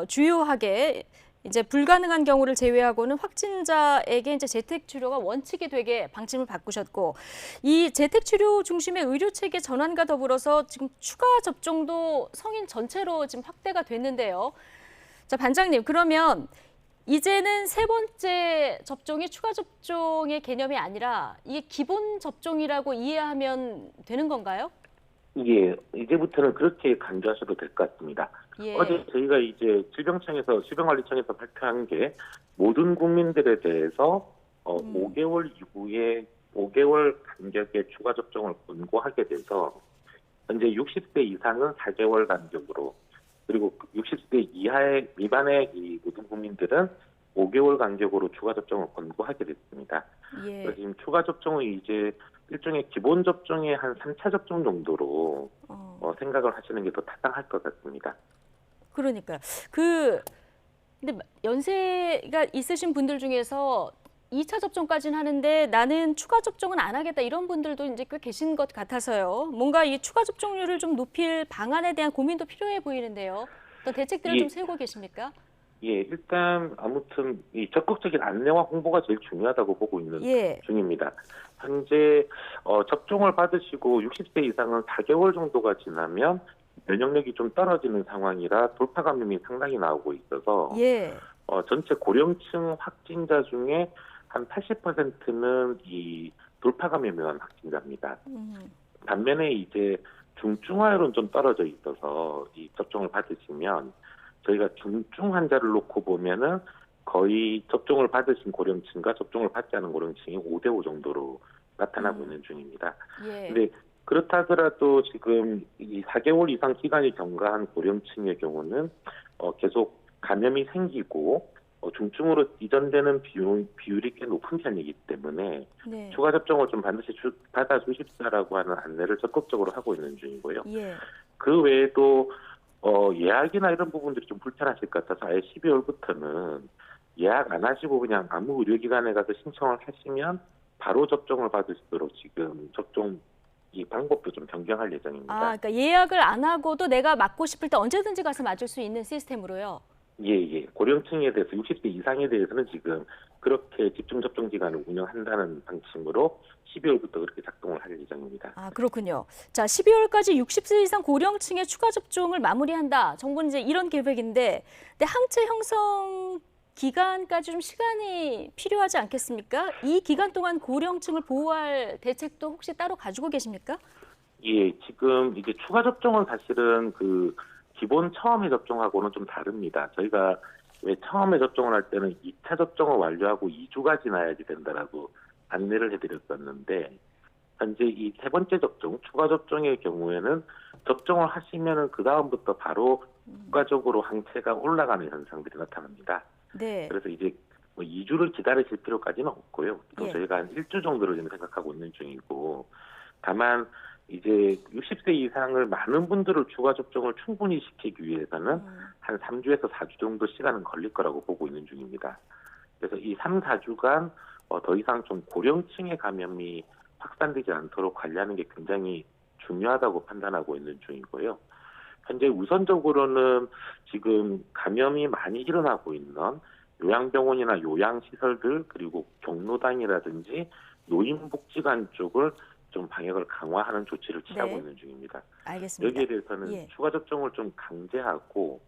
주요하게 이제 불가능한 경우를 제외하고는 확진자에게 이제 재택 치료가 원칙이 되게 방침을 바꾸셨고, 이 재택 치료 중심의 의료 체계 전환과 더불어서 지금 추가 접종도 성인 전체로 지금 확대가 됐는데요. 자, 반장님, 그러면 이제는 세 번째 접종이 추가 접종의 개념이 아니라 이게 기본 접종이라고 이해하면 되는 건가요? 예, 이제부터는 그렇게 강조하셔도 될 것 같습니다. 예. 어제 저희가 이제 질병관리청에서 발표한 게 모든 국민들에 대해서 5개월 이후에 5개월 간격의 추가 접종을 권고하게 돼서 현재 60세 이상은 4개월 간격으로, 그리고 60세 미만의 이 모든 국민들은 5개월 간격으로 추가 접종을 권고하게 됐습니다. 예. 그래서 지금 추가 접종은 이제 일종의 기본 접종의 한 3차 접종 정도로 생각을 하시는 게 더 타당할 것 같습니다. 그러니까요. 근데 연세가 있으신 분들 중에서 2차 접종까지는 하는데 나는 추가 접종은 안 하겠다 이런 분들도 이제 꽤 계신 것 같아서요. 뭔가 이 추가 접종률을 좀 높일 방안에 대한 고민도 필요해 보이는데요. 어떤 대책들을 좀 세우고 계십니까? 예, 일단 아무튼 이 적극적인 안내와 홍보가 제일 중요하다고 보고 있는 중입니다. 현재 접종을 받으시고 60세 이상은 4개월 정도가 지나면 면역력이 좀 떨어지는 상황이라 돌파 감염이 상당히 나오고 있어서 전체 고령층 확진자 중에 한 80%는 이 돌파 감염에 의한 확진자입니다. 반면에 이제 중증화율은 좀 떨어져 있어서 이 접종을 받으시면 저희가 중증 환자를 놓고 보면은 거의 접종을 받으신 고령층과 접종을 받지 않은 고령층이 5대5 정도로 나타나고 있는 중입니다. 근데 그렇다 하더라도 지금 이 4개월 이상 기간이 경과한 고령층의 경우는 계속 감염이 생기고 중증으로 이전되는 비율이 꽤 높은 편이기 때문에 추가 접종을 좀 반드시 받아주십사라고 하는 안내를 적극적으로 하고 있는 중이고요. 그 외에도 예약이나 이런 부분들이 좀 불편하실 것 같아서 아예 12월부터는 예약 안 하시고 그냥 아무 의료기관에 가서 신청을 하시면 바로 접종을 받을 수 있도록 지금 접종 이 방법도 좀 변경할 예정입니다. 그러니까 예약을 안 하고도 내가 맞고 싶을 때 언제든지 가서 맞을 수 있는 시스템으로요? 예. 고령층에 대해서 60세 이상에 대해서는 지금 그렇게 집중 접종 기간을 운영한다는 방침으로 12월부터 그렇게 작동을 할 예정입니다. 그렇군요. 자, 12월까지 60세 이상 고령층의 추가 접종을 마무리한다. 정부는 이제 이런 계획인데, 근데 항체 형성 기간까지 좀 시간이 필요하지 않겠습니까? 이 기간 동안 고령층을 보호할 대책도 혹시 따로 가지고 계십니까? 예, 지금 이제 추가 접종은 사실은 그 기본 처음에 접종하고는 좀 다릅니다. 저희가 왜 처음에 접종을 할 때는 2차 접종을 완료하고 2주가 지나야지 된다라고 안내를 해드렸었는데 현재 이 세 번째 접종, 추가 접종의 경우에는 접종을 하시면은 그 다음부터 바로 추가적으로 항체가 올라가는 현상들이 나타납니다. 네. 그래서 이제 뭐 2주를 기다리실 필요까지는 없고요. 또 예. 저희가 한 1주 정도를 지금 생각하고 있는 중이고, 다만 이제 60세 이상을 많은 분들을 추가 접종을 충분히 시키기 위해서는 한 3주에서 4주 정도 시간은 걸릴 거라고 보고 있는 중입니다. 그래서 이 3, 4주간 더 이상 좀 고령층의 감염이 확산되지 않도록 관리하는 게 굉장히 중요하다고 판단하고 있는 중이고요. 현재 우선적으로는 지금 감염이 많이 일어나고 있는 요양병원이나 요양시설들, 그리고 경로당이라든지 노인복지관 쪽을 좀 방역을 강화하는 조치를 취하고 네. 있는 중입니다. 알겠습니다. 여기에 대해서는 예. 추가 접종을 좀 강제하고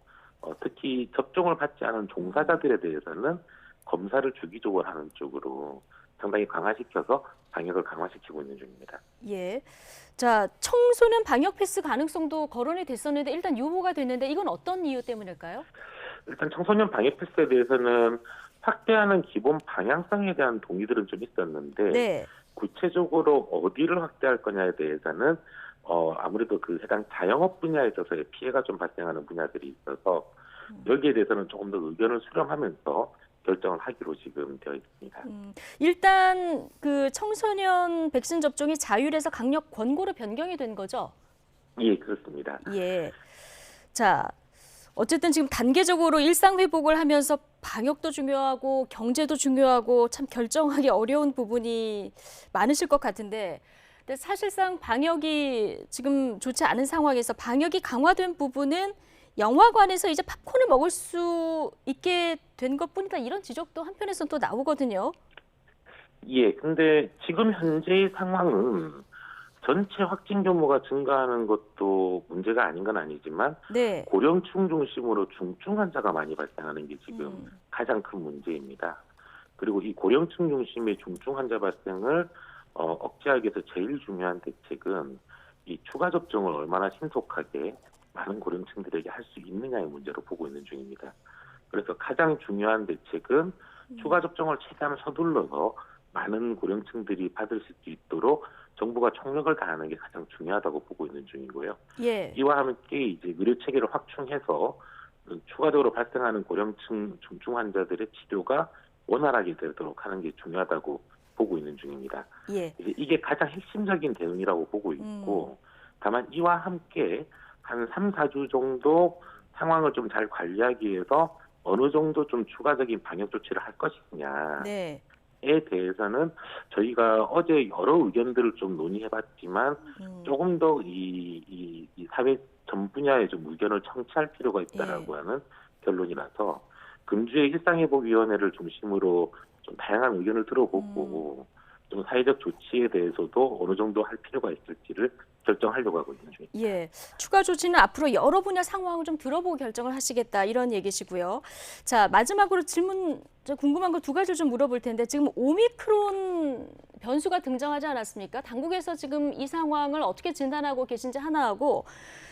특히 접종을 받지 않은 종사자들에 대해서는 검사를 주기적으로 하는 쪽으로 상당히 강화시켜서 방역을 강화시키고 있는 중입니다. 예. 자, 청소년 방역 패스 가능성도 거론이 됐었는데 일단 유보가 됐는데 이건 어떤 이유 때문일까요? 일단 청소년 방역 패스에 대해서는 확대하는 기본 방향성에 대한 동의들은 좀 있었는데 네. 구체적으로 어디를 확대할 거냐에 대해서는 아무래도 그 해당 자영업 분야에 있어서의 피해가 좀 발생하는 분야들이 있어서 여기에 대해서는 조금 더 의견을 수렴하면서 결정을 하기로 지금 되어 있습니다. 일단 그 청소년 백신 접종이 자율에서 강력 권고로 변경이 된 거죠? 예, 그렇습니다. 예. 자, 어쨌든 지금 단계적으로 일상 회복을 하면서 방역도 중요하고 경제도 중요하고 참 결정하기 어려운 부분이 많으실 것 같은데, 근데 사실상 방역이 지금 좋지 않은 상황에서 방역이 강화된 부분은 영화관에서 이제 팝콘을 먹을 수 있게 된 것뿐이다, 이런 지적도 한편에서는 또 나오거든요. 예, 근데 지금 현재의 상황은 전체 확진 규모가 증가하는 것도 문제가 아닌 건 아니지만 네. 고령층 중심으로 중증 환자가 많이 발생하는 게 지금 가장 큰 문제입니다. 그리고 이 고령층 중심의 중증 환자 발생을 억제하기 위해서 제일 중요한 대책은 이 추가 접종을 얼마나 신속하게 많은 고령층들에게 할 수 있느냐의 문제로 보고 있는 중입니다. 그래서 가장 중요한 대책은 추가 접종을 최대한 서둘러서 많은 고령층들이 받을 수 있도록 정부가 총력을 다하는 게 가장 중요하다고 보고 있는 중이고요. 예. 이와 함께 이제 의료 체계를 확충해서 추가적으로 발생하는 고령층 중증 환자들의 치료가 원활하게 되도록 하는 게 중요하다고 보고 있는 중입니다. 예. 이제 이게 가장 핵심적인 대응이라고 보고 있고, 다만 이와 함께 한 3, 4주 정도 상황을 좀 잘 관리하기 위해서 어느 정도 좀 추가적인 방역 조치를 할 것이냐. 네. 에 대해서는 저희가 어제 여러 의견들을 좀 논의해봤지만 조금 더 이 사회 전 분야에 좀 의견을 청취할 필요가 있다라고 하는 결론이라서 금주의 일상회복위원회를 중심으로 좀 다양한 의견을 들어보고 좀 사회적 조치에 대해서도 어느 정도 할 필요가 있을지를 결정하려고 하고 있는 중입니다. 예, 추가 조치는 앞으로 여러 분야 상황을 좀 들어보고 결정을 하시겠다, 이런 얘기시고요. 자, 마지막으로 질문, 궁금한 거 두 가지를 좀 물어볼 텐데, 지금 오미크론 변수가 등장하지 않았습니까? 당국에서 지금 이 상황을 어떻게 진단하고 계신지 하나 하고,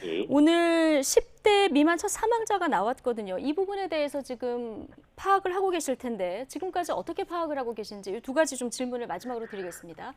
예. 오늘 10대 미만 첫 사망자가 나왔거든요. 이 부분에 대해서 지금 파악을 하고 계실 텐데 지금까지 어떻게 파악을 하고 계신지 이 두 가지 좀 질문을 마지막으로 드리겠습니다.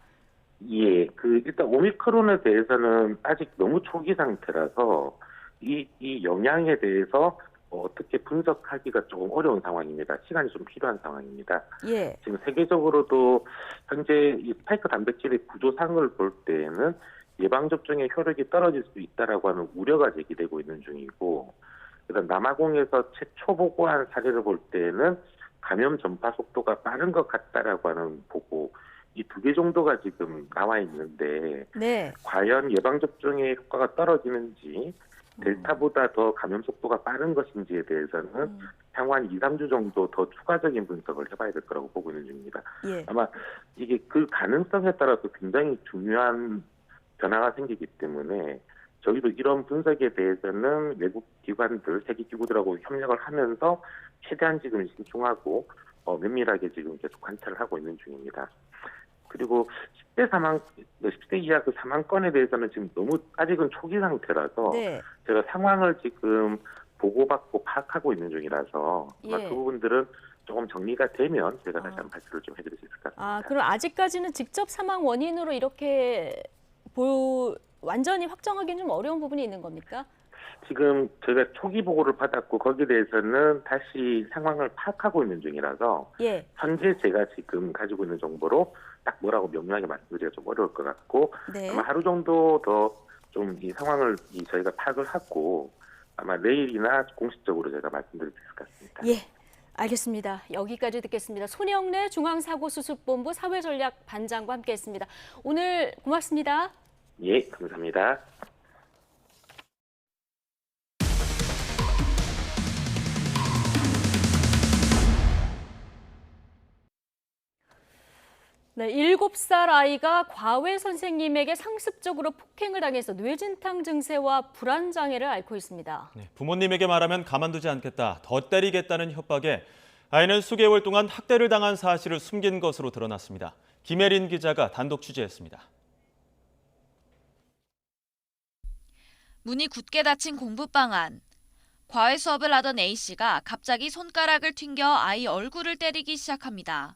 예, 일단 오미크론에 대해서는 아직 너무 초기 상태라서 이 영향에 대해서 어떻게 분석하기가 조금 어려운 상황입니다. 시간이 좀 필요한 상황입니다. 예. 지금 세계적으로도 현재 이 스파이크 단백질의 구조상을 볼 때에는 예방접종의 효력이 떨어질 수 있다라고 하는 우려가 제기되고 있는 중이고, 그다음 남아공에서 최초 보고한 사례를 볼 때에는 감염 전파 속도가 빠른 것 같다라고 하는 보고, 이 두 개 정도가 지금 나와 있는데 네. 과연 예방접종의 효과가 떨어지는지 델타보다 더 감염 속도가 빠른 것인지에 대해서는 향후 한 2, 3주 정도 더 추가적인 분석을 해봐야 될 거라고 보고 있는 중입니다. 예. 아마 이게 그 가능성에 따라서 굉장히 중요한 변화가 생기기 때문에 저희도 이런 분석에 대해서는 외국 기관들, 세계 기구들하고 협력을 하면서 최대한 지금 신중하고 면밀하게 지금 계속 관찰을 하고 있는 중입니다. 그리고 10대 이하 그 사망건에 대해서는 지금 너무 아직은 초기 상태라서 네. 제가 상황을 지금 보고받고 파악하고 있는 중이라서 아마 예. 그 부분들은 조금 정리가 되면 제가 다시 한번 발표를 좀 해드릴 수 있을 것 같습니다. 그럼 아직까지는 직접 사망 원인으로 이렇게 완전히 확정하기는 좀 어려운 부분이 있는 겁니까? 지금 저희가 초기 보고를 받았고 거기에 대해서는 다시 상황을 파악하고 있는 중이라서 예. 현재 제가 지금 가지고 있는 정보로 딱 뭐라고 명료하게 말씀드리기가 좀 어려울 것 같고 네. 아마 하루 정도 더 좀 이 상황을 저희가 파악을 하고 아마 내일이나 공식적으로 제가 말씀드릴 수 있을 것 같습니다. 예. 알겠습니다. 여기까지 듣겠습니다. 손영래 중앙사고수습본부 사회전략반장과 함께했습니다. 오늘 고맙습니다. 예, 감사합니다. 네, 7살 아이가 과외 선생님에게 상습적으로 폭행을 당해서 뇌진탕 증세와 불안장애를 앓고 있습니다. 부모님에게 말하면 가만두지 않겠다, 더 때리겠다는 협박에 아이는 수개월 동안 학대를 당한 사실을 숨긴 것으로 드러났습니다. 김혜린 기자가 단독 취재했습니다. 문이 굳게 닫힌 공부방 안. 과외 수업을 하던 A씨가 갑자기 손가락을 튕겨 아이 얼굴을 때리기 시작합니다.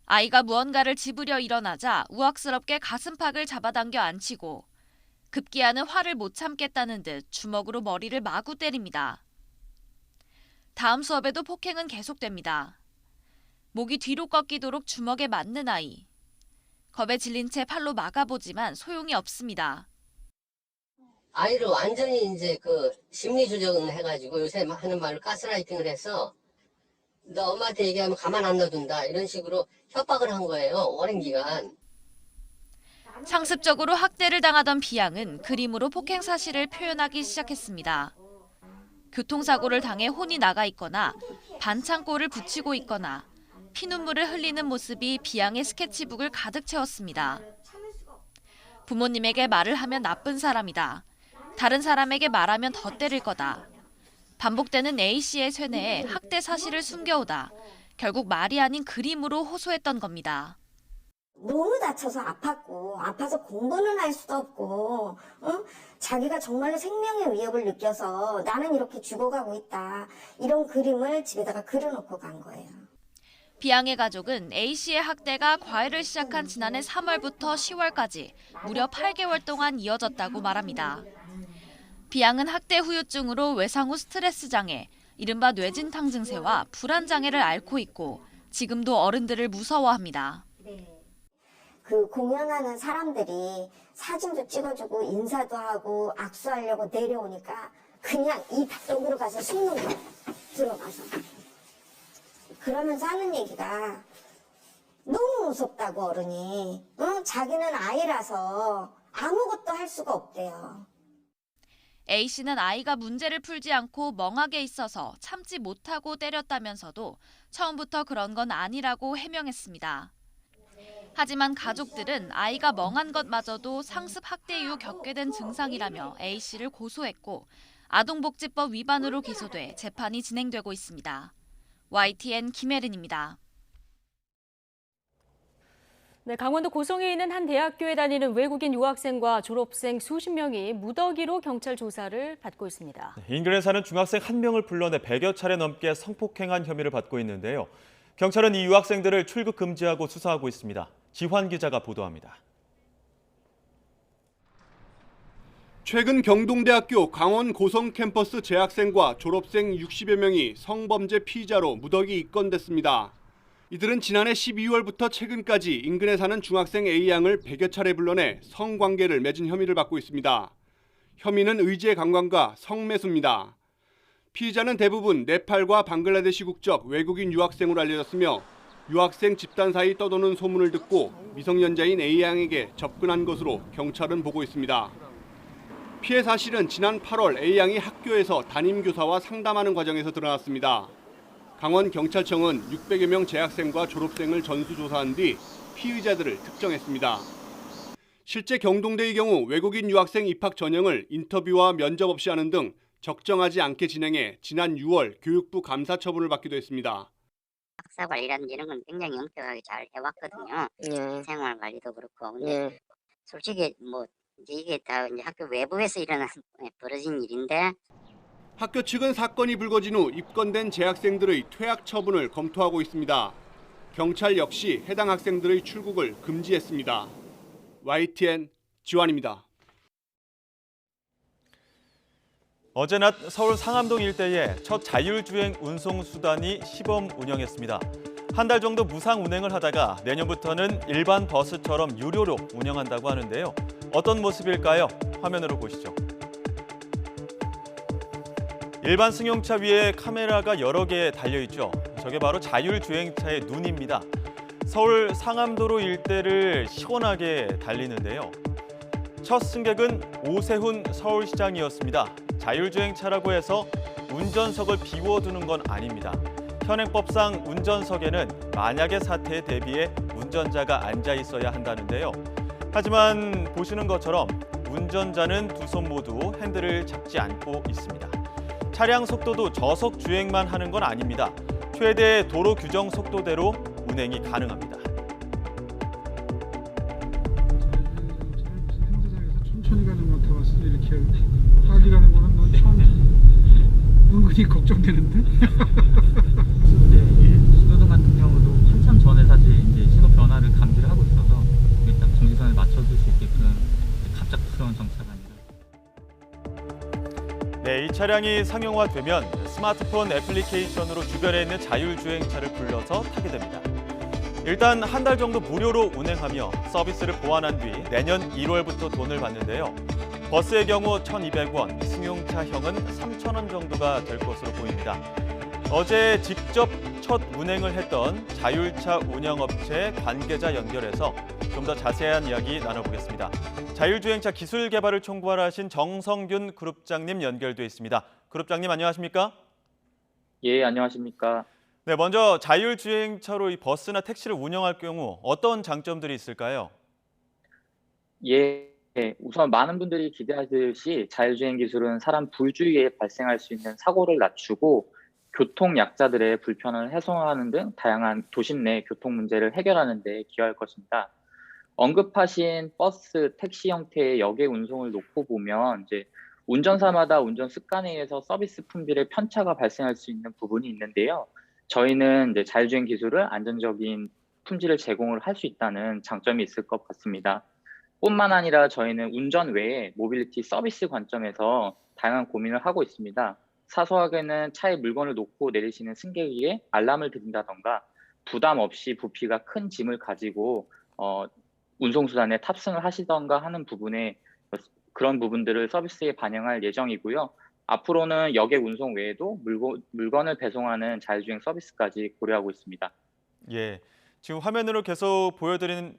아이가 무언가를 집으려 일어나자 우악스럽게 가슴팍을 잡아당겨 앉히고 급기야는 화를 못 참겠다는 듯 주먹으로 머리를 마구 때립니다. 다음 수업에도 폭행은 계속됩니다. 목이 뒤로 꺾이도록 주먹에 맞는 아이. 겁에 질린 채 팔로 막아보지만 소용이 없습니다. 아이를 완전히 이제 심리 조정을 해가지고 요새 하는 말로 가스라이팅을 해서 너 엄마한테 얘기하면 가만 안 놔둔다 이런 식으로 협박을 한 거예요. 오랜 기간. 상습적으로 학대를 당하던 B양은 그림으로 폭행 사실을 표현하기 시작했습니다. 교통사고를 당해 혼이 나가 있거나 반창고를 붙이고 있거나 피눈물을 흘리는 모습이 B양의 스케치북을 가득 채웠습니다. 부모님에게 말을 하면 나쁜 사람이다. 다른 사람에게 말하면 더 때릴 거다. 반복되는 A씨의 쇠뇌에 학대 사실을 숨겨오다 결국 말이 아닌 그림으로 호소했던 겁니다. 너무 다쳐서 아파서 공부는 할 수도 없고 자기가 정말로 생명의 위협을 느껴서 나는 이렇게 죽어가고 있다. 이런 그림을 집에다가 그려놓고 간 거예요. B양의 가족은 A씨의 학대가 과외를 시작한 지난해 3월부터 10월까지 무려 8개월 동안 이어졌다고 말합니다. B양은 학대 후유증으로 외상 후 스트레스 장애, 이른바 뇌진탕 증세와 불안 장애를 앓고 있고 지금도 어른들을 무서워합니다. 공연하는 사람들이 사진도 찍어주고 인사도 하고 악수하려고 내려오니까 그냥 이 벽으로 가서 숨는 거예요. 들어가서. 그러면서 하는 얘기가 너무 무섭다고 어른이. 자기는 아이라서 아무것도 할 수가 없대요. A씨는 아이가 문제를 풀지 않고 멍하게 있어서 참지 못하고 때렸다면서도 처음부터 그런 건 아니라고 해명했습니다. 하지만 가족들은 아이가 멍한 것마저도 상습 학대 이후 겪게 된 증상이라며 A씨를 고소했고 아동복지법 위반으로 기소돼 재판이 진행되고 있습니다. YTN 김혜린입니다. 네, 강원도 고성에 있는 한 대학교에 다니는 외국인 유학생과 졸업생 수십 명이 무더기로 경찰 조사를 받고 있습니다. 인근에 사는 중학생 1명을 불러내 100여 차례 넘게 성폭행한 혐의를 받고 있는데요. 경찰은 이 유학생들을 출국 금지하고 수사하고 있습니다. 지환 기자가 보도합니다. 최근 경동대학교 강원 고성 캠퍼스 재학생과 졸업생 60여 명이 성범죄 피의자로 무더기 입건됐습니다. 이들은 지난해 12월부터 최근까지 인근에 사는 중학생 A양을 100여 차례 불러내 성관계를 맺은 혐의를 받고 있습니다. 혐의는 의제 강간과 성매수입니다. 피의자는 대부분 네팔과 방글라데시 국적 외국인 유학생으로 알려졌으며 유학생 집단 사이 떠도는 소문을 듣고 미성년자인 A양에게 접근한 것으로 경찰은 보고 있습니다. 피해 사실은 지난 8월 A양이 학교에서 담임교사와 상담하는 과정에서 드러났습니다. 강원경찰청은 600여 명 재학생과 졸업생을 전수조사한 뒤 피의자들을 특정했습니다. 실제 경동대의 경우 외국인 유학생 입학 전형을 인터뷰와 면접 없이 하는 등 적정하지 않게 진행해 지난 6월 교육부 감사 처분을 받기도 했습니다. 학사 관리라든지 이런 건 굉장히 엄격하게 잘 해왔거든요. 생활 관리도 그렇고. 근데 솔직히 이제 이게 다 이제 학교 외부에서 벌어진 일인데. 학교 측은 사건이 불거진 후 입건된 재학생들의 퇴학 처분을 검토하고 있습니다. 경찰 역시 해당 학생들의 출국을 금지했습니다. YTN 지환입니다. 어제 낮 서울 상암동 일대에 첫 자율주행 운송수단이 시범 운영했습니다. 한 달 정도 무상 운행을 하다가 내년부터는 일반 버스처럼 유료로 운영한다고 하는데요. 어떤 모습일까요? 화면으로 보시죠. 일반 승용차 위에 카메라가 여러 개 달려있죠. 저게 바로 자율주행차의 눈입니다. 서울 상암도로 일대를 시원하게 달리는데요. 첫 승객은 오세훈 서울시장이었습니다. 자율주행차라고 해서 운전석을 비워두는 건 아닙니다. 현행법상 운전석에는 만약의 사태에 대비해 운전자가 앉아 있어야 한다는데요. 하지만 보시는 것처럼 운전자는 두 손 모두 핸들을 잡지 않고 있습니다. 차량 속도도 저속 주행만 하는 건 아닙니다. 최대 도로 규정 속도대로 운행이 가능합니다. 천천히 가는 것 같아서 이렇게 빨리 가는 거는 난 처음 은근히 걱정되는데. 신호등 같은 경우도 한참 전에 사실 이제 신호 변화를 감지를 하고 있어서 딱 정지선을 맞춰줄 수 있게끔 갑작스러운 정차가 아니라. 네, 이 차량이 상용화되면 스마트폰 애플리케이션으로 주변에 있는 자율주행차를 불러서 타게 됩니다. 일단 한 달 정도 무료로 운행하며 서비스를 보완한 뒤 내년 1월부터 돈을 받는데요. 버스의 경우 1,200원, 승용차형은 3,000원 정도가 될 것으로 보입니다. 어제 직접 첫 운행을 했던 자율차 운영업체 관계자 연결해서 좀 더 자세한 이야기 나눠보겠습니다. 자율주행차 기술 개발을 총괄하신 정성균 그룹장님 연결돼 있습니다. 그룹장님 안녕하십니까? 예, 안녕하십니까? 네, 먼저 자율주행차로 이 버스나 택시를 운영할 경우 어떤 장점들이 있을까요? 예, 우선 많은 분들이 기대하듯이 자율주행 기술은 사람 불주의에 발생할 수 있는 사고를 낮추고 교통 약자들의 불편을 해소하는 등 다양한 도심 내 교통 문제를 해결하는 데 기여할 것입니다. 언급하신 버스, 택시 형태의 역의 운송을 놓고 보면 이제 운전사마다 운전 습관에 의해서 서비스 품질의 편차가 발생할 수 있는 부분이 있는데요. 저희는 이제 자율주행 기술을 안정적인 품질을 제공을 할 수 있다는 장점이 있을 것 같습니다. 뿐만 아니라 저희는 운전 외에 모빌리티 서비스 관점에서 다양한 고민을 하고 있습니다. 사소하게는 차에 물건을 놓고 내리시는 승객에게 알람을 드린다던가 부담 없이 부피가 큰 짐을 가지고 운송수단에 탑승을 하시던가 하는 부분에 그런 부분들을 서비스에 반영할 예정이고요. 앞으로는 역의 운송 외에도 물건을 배송하는 자율주행 서비스까지 고려하고 있습니다. 예, 지금 화면으로 계속 보여드린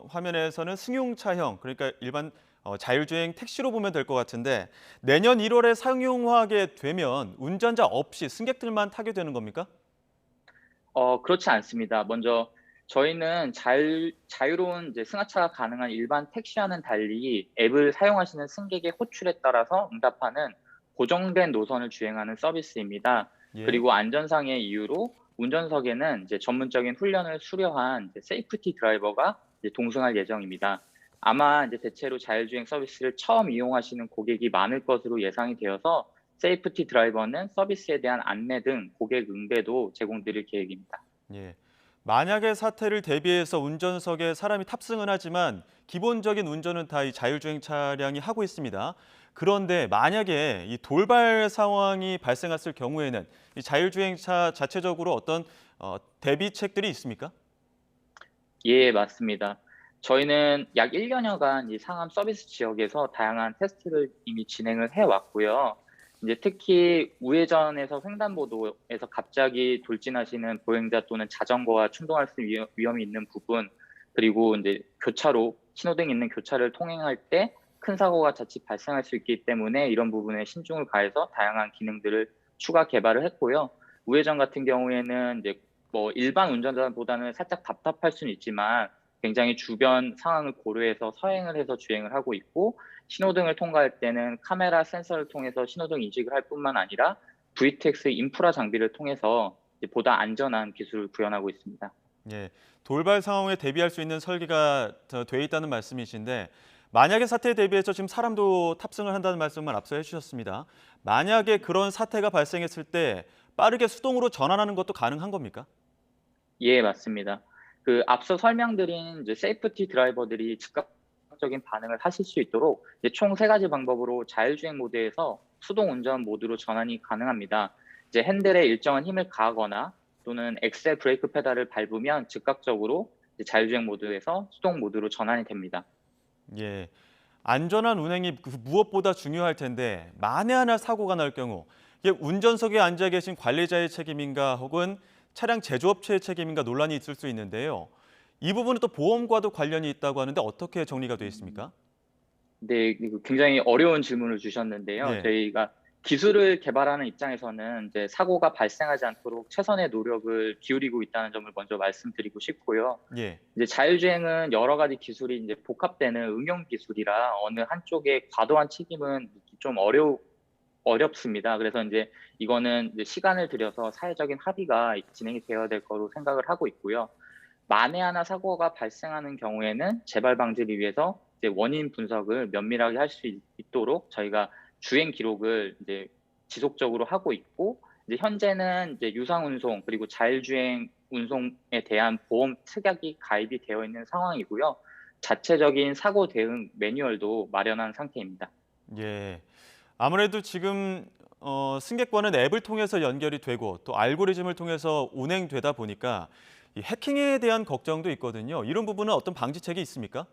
화면에서는 승용차형, 그러니까 일반 자율주행 택시로 보면 될 것 같은데 내년 1월에 상용화하게 되면 운전자 없이 승객들만 타게 되는 겁니까? 그렇지 않습니다. 먼저 저희는 자유로운 이제 승하차가 가능한 일반 택시와는 달리 앱을 사용하시는 승객의 호출에 따라서 응답하는 고정된 노선을 주행하는 서비스입니다. 예. 그리고 안전상의 이유로 운전석에는 이제 전문적인 훈련을 수료한 이제 세이프티 드라이버가 이제 동승할 예정입니다. 아마 이제 대체로 자율주행 서비스를 처음 이용하시는 고객이 많을 것으로 예상이 되어서 세이프티 드라이버는 서비스에 대한 안내 등 고객 응대도 제공드릴 계획입니다. 예. 만약의 사태를 대비해서 운전석에 사람이 탑승은 하지만 기본적인 운전은 다 이 자율주행 차량이 하고 있습니다. 그런데 만약에 이 돌발 상황이 발생했을 경우에는 이 자율주행차 자체적으로 어떤 대비책들이 있습니까? 예, 맞습니다. 저희는 약 1년여간 이 상암 서비스 지역에서 다양한 테스트를 이미 진행을 해왔고요. 이제 특히 우회전에서 횡단보도에서 갑자기 돌진하시는 보행자 또는 자전거와 충돌할 수 위험이 있는 부분, 그리고 이제 교차로 신호등 있는 교차를 통행할 때 큰 사고가 자칫 발생할 수 있기 때문에 이런 부분에 신중을 가해서 다양한 기능들을 추가 개발을 했고요. 우회전 같은 경우에는 이제 뭐 일반 운전자보다는 살짝 답답할 수는 있지만 굉장히 주변 상황을 고려해서 서행을 해서 주행을 하고 있고, 신호등을 통과할 때는 카메라 센서를 통해서 신호등 인식을 할 뿐만 아니라 VTX 인프라 장비를 통해서 보다 안전한 기술을 구현하고 있습니다. 예, 돌발 상황에 대비할 수 있는 설계가 돼 있다는 말씀이신데 만약의 사태에 대비해서 지금 사람도 탑승을 한다는 말씀을 앞서 해주셨습니다. 만약에 그런 사태가 발생했을 때 빠르게 수동으로 전환하는 것도 가능한 겁니까? 예, 맞습니다. 앞서 설명드린 이제 세이프티 드라이버들이 즉각적인 반응을 하실 수 있도록 이제 총 3가지 방법으로 자율주행 모드에서 수동 운전 모드로 전환이 가능합니다. 이제 핸들에 일정한 힘을 가하거나 또는 엑셀 브레이크 페달을 밟으면 즉각적으로 이제 자율주행 모드에서 수동 모드로 전환이 됩니다. 예, 안전한 운행이 무엇보다 중요할 텐데 만에 하나 사고가 날 경우 이게 운전석에 앉아 계신 관리자의 책임인가 혹은 차량 제조업체의 책임인가 논란이 있을 수 있는데요. 이 부분은 또 보험과도 관련이 있다고 하는데 어떻게 정리가 되어 있습니까? 네, 굉장히 어려운 질문을 주셨는데요. 네. 저희가 기술을 개발하는 입장에서는 이제 사고가 발생하지 않도록 최선의 노력을 기울이고 있다는 점을 먼저 말씀드리고 싶고요. 예. 이제 자율주행은 여러 가지 기술이 이제 복합되는 응용 기술이라 어느 한쪽에 과도한 책임은 좀 어렵습니다. 그래서 이제 이거는 이제 시간을 들여서 사회적인 합의가 진행이 되어야 될 거로 생각을 하고 있고요. 만에 하나 사고가 발생하는 경우에는 재발 방지를 위해서 이제 원인 분석을 면밀하게 할 수 있도록 저희가 주행 기록을 이제 지속적으로 하고 있고, 이제 현재는 이제 유상 운송 그리고 자율주행 운송에 대한 보험 특약이 가입이 되어 있는 상황이고요. 자체적인 사고 대응 매뉴얼도 마련한 상태입니다. 예. 아무래도 지금 승객과는 앱을 통해서 연결이 되고 또 알고리즘을 통해서 운행되다 보니까 이 해킹에 대한 걱정도 있거든요. 이런 부분은 어떤 방지책이 있습니까?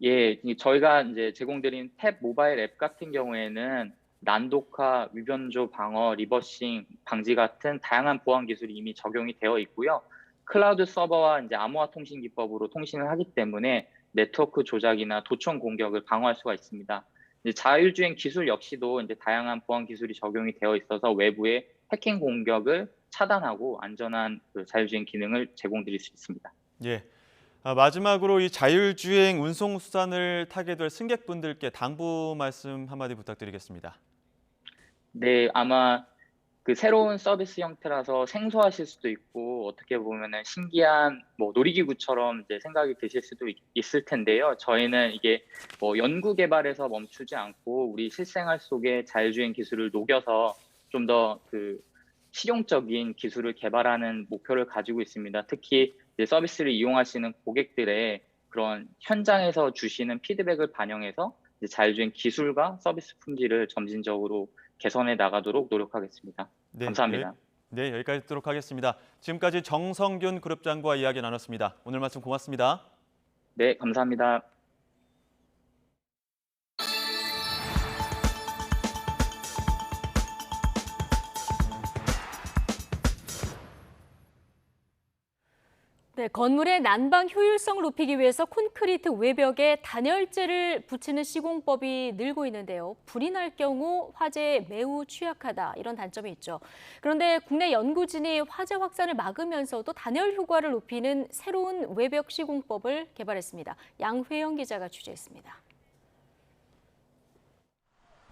예, 저희가 이제 제공드린 탭 모바일 앱 같은 경우에는 난독화, 위변조 방어, 리버싱 방지 같은 다양한 보안 기술이 이미 적용이 되어 있고요. 클라우드 서버와 이제 암호화 통신 기법으로 통신을 하기 때문에 네트워크 조작이나 도청 공격을 방어할 수가 있습니다. 이제 자율주행 기술 역시도 이제 다양한 보안 기술이 적용이 되어 있어서 외부의 해킹 공격을 차단하고 안전한 자율주행 기능을 제공드릴 수 있습니다. 예. 마지막으로 이 자율주행 운송 수단을 타게 될 승객분들께 당부 말씀 한마디 부탁드리겠습니다. 네, 아마 새로운 서비스 형태라서 생소하실 수도 있고 어떻게 보면은 신기한 놀이기구처럼 이제 생각이 드실 수도 있을 텐데요. 저희는 이게 연구 개발에서 멈추지 않고 우리 실생활 속에 자율주행 기술을 녹여서 좀 더 실용적인 기술을 개발하는 목표를 가지고 있습니다. 특히 이제 서비스를 이용하시는 고객들의 그런 현장에서 주시는 피드백을 반영해서 이제 자율주행 기술과 서비스 품질을 점진적으로 개선해 나가도록 노력하겠습니다. 네, 감사합니다. 네, 여기까지 듣도록 하겠습니다. 지금까지 정성균 그룹장과 이야기 나눴습니다. 오늘 말씀 고맙습니다. 네, 감사합니다. 네, 건물의 난방 효율성 높이기 위해서 콘크리트 외벽에 단열재를 붙이는 시공법이 늘고 있는데요. 불이 날 경우 화재에 매우 취약하다, 이런 단점이 있죠. 그런데 국내 연구진이 화재 확산을 막으면서도 단열 효과를 높이는 새로운 외벽 시공법을 개발했습니다. 양회영 기자가 취재했습니다.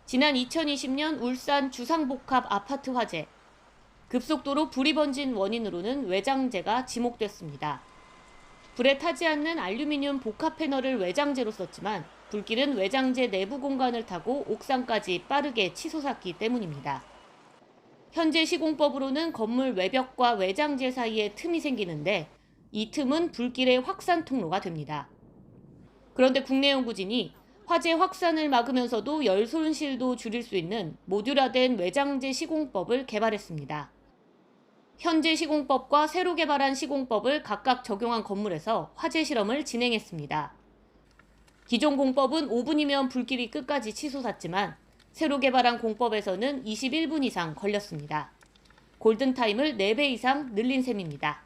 지난 2020년 울산 주상복합 아파트 화재. 급속도로 불이 번진 원인으로는 외장재가 지목됐습니다. 불에 타지 않는 알루미늄 복합 패널을 외장재로 썼지만 불길은 외장재 내부 공간을 타고 옥상까지 빠르게 치솟았기 때문입니다. 현재 시공법으로는 건물 외벽과 외장재 사이에 틈이 생기는데 이 틈은 불길의 확산 통로가 됩니다. 그런데 국내 연구진이 화재 확산을 막으면서도 열 손실도 줄일 수 있는 모듈화된 외장재 시공법을 개발했습니다. 현재 시공법과 새로 개발한 시공법을 각각 적용한 건물에서 화재 실험을 진행했습니다. 기존 공법은 5분이면 불길이 끝까지 치솟았지만 새로 개발한 공법에서는 21분 이상 걸렸습니다. 골든타임을 4배 이상 늘린 셈입니다.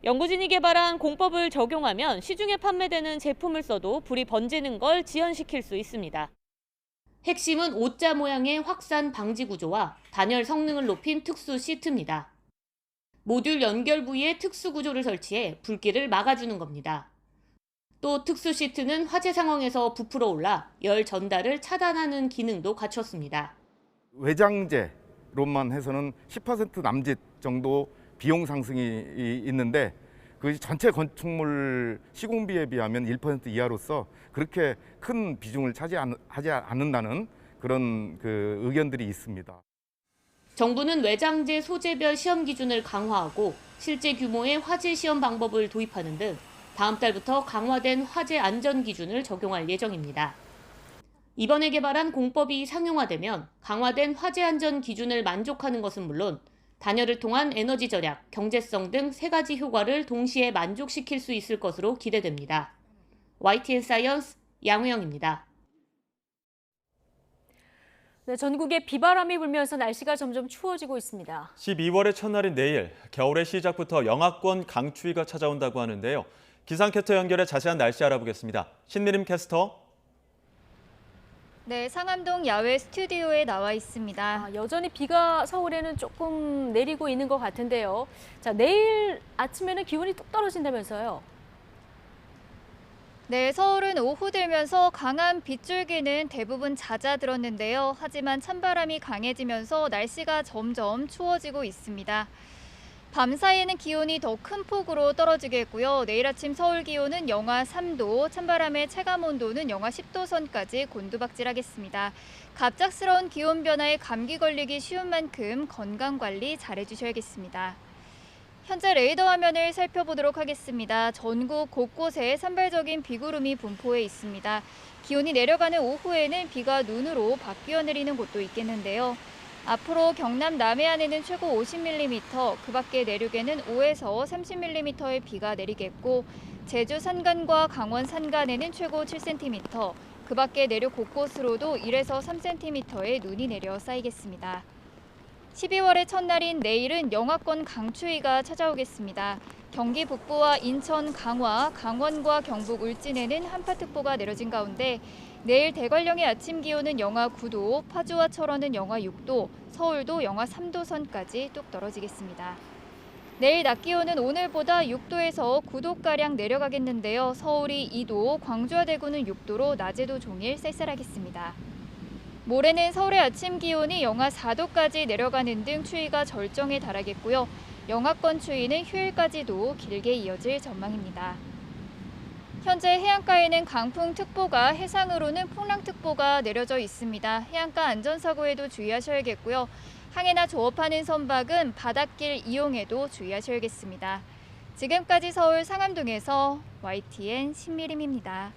연구진이 개발한 공법을 적용하면 시중에 판매되는 제품을 써도 불이 번지는 걸 지연시킬 수 있습니다. 핵심은 O자 모양의 확산 방지 구조와 단열 성능을 높인 특수 시트입니다. 모듈 연결 부위에 특수 구조를 설치해 불길을 막아주는 겁니다. 또 특수 시트는 화재 상황에서 부풀어 올라 열 전달을 차단하는 기능도 갖췄습니다. 외장재로만 해서는 10% 남짓 정도 비용 상승이 있는데 그 전체 건축물 시공비에 비하면 1% 이하로서 그렇게 큰 비중을 차지하지 않는다는 그런 그 의견들이 있습니다. 정부는 외장재 소재별 시험 기준을 강화하고 실제 규모의 화재 시험 방법을 도입하는 등 다음 달부터 강화된 화재 안전 기준을 적용할 예정입니다. 이번에 개발한 공법이 상용화되면 강화된 화재 안전 기준을 만족하는 것은 물론 단열을 통한 에너지 절약, 경제성 등 3가지 효과를 동시에 만족시킬 수 있을 것으로 기대됩니다. YTN 사이언스 양우영입니다. 네, 전국에 비바람이 불면서 날씨가 점점 추워지고 있습니다. 12월의 첫날인 내일, 겨울의 시작부터 영하권 강추위가 찾아온다고 하는데요. 기상캐스터 연결해 자세한 날씨 알아보겠습니다. 신미림 캐스터. 네, 상암동 야외 스튜디오에 나와 있습니다. 여전히 비가 서울에는 조금 내리고 있는 것 같은데요. 자, 내일 아침에는 기온이 뚝 떨어진다면서요. 네, 서울은 오후 들면서 강한 빗줄기는 대부분 잦아들었는데요. 하지만 찬바람이 강해지면서 날씨가 점점 추워지고 있습니다. 밤 사이에는 기온이 더 큰 폭으로 떨어지겠고요. 내일 아침 서울 기온은 영하 3도, 찬바람의 체감 온도는 영하 10도 선까지 곤두박질하겠습니다. 갑작스러운 기온 변화에 감기 걸리기 쉬운 만큼 건강 관리 잘해주셔야겠습니다. 현재 레이더 화면을 살펴보도록 하겠습니다. 전국 곳곳에 산발적인 비구름이 분포해 있습니다. 기온이 내려가는 오후에는 비가 눈으로 바뀌어 내리는 곳도 있겠는데요. 앞으로 경남 남해안에는 최고 50mm, 그 밖에 내륙에는 5에서 30mm의 비가 내리겠고 제주 산간과 강원 산간에는 최고 7cm, 그 밖에 내륙 곳곳으로도 1에서 3cm의 눈이 내려 쌓이겠습니다. 12월의 첫날인 내일은 영하권 강추위가 찾아오겠습니다. 경기 북부와 인천, 강화, 강원과 경북 울진에는 한파특보가 내려진 가운데 내일 대관령의 아침 기온은 영하 9도, 파주와 철원은 영하 6도, 서울도 영하 3도 선까지 뚝 떨어지겠습니다. 내일 낮 기온은 오늘보다 6도에서 9도가량 내려가겠는데요. 서울이 2도, 광주와 대구는 6도로 낮에도 종일 쌀쌀하겠습니다. 모레는 서울의 아침 기온이 영하 4도까지 내려가는 등 추위가 절정에 달하겠고요. 영하권 추위는 휴일까지도 길게 이어질 전망입니다. 현재 해안가에는 강풍특보가, 해상으로는 풍랑특보가 내려져 있습니다. 해안가 안전사고에도 주의하셔야겠고요. 항해나 조업하는 선박은 바닷길 이용에도 주의하셔야겠습니다. 지금까지 서울 상암동에서 YTN 신미림입니다.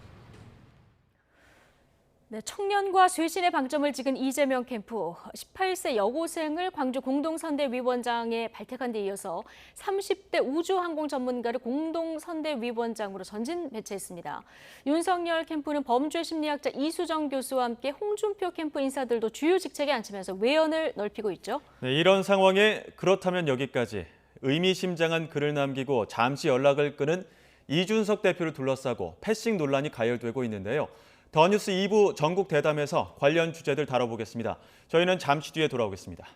네, 청년과 쇄신의 방점을 찍은 이재명 캠프, 18세 여고생을 광주 공동선대위원장에 발탁한 데 이어서 30대 우주항공 전문가를 공동선대위원장으로 전진 배치했습니다. 윤석열 캠프는 범죄심리학자 이수정 교수와 함께 홍준표 캠프 인사들도 주요 직책에 앉히면서 외연을 넓히고 있죠. 네, 이런 상황에 그렇다면 여기까지 의미심장한 글을 남기고 잠시 연락을 끊은 이준석 대표를 둘러싸고 패싱 논란이 가열되고 있는데요. 더 뉴스 2부 전국 대담에서 관련 주제들 다뤄보겠습니다. 저희는 잠시 뒤에 돌아오겠습니다.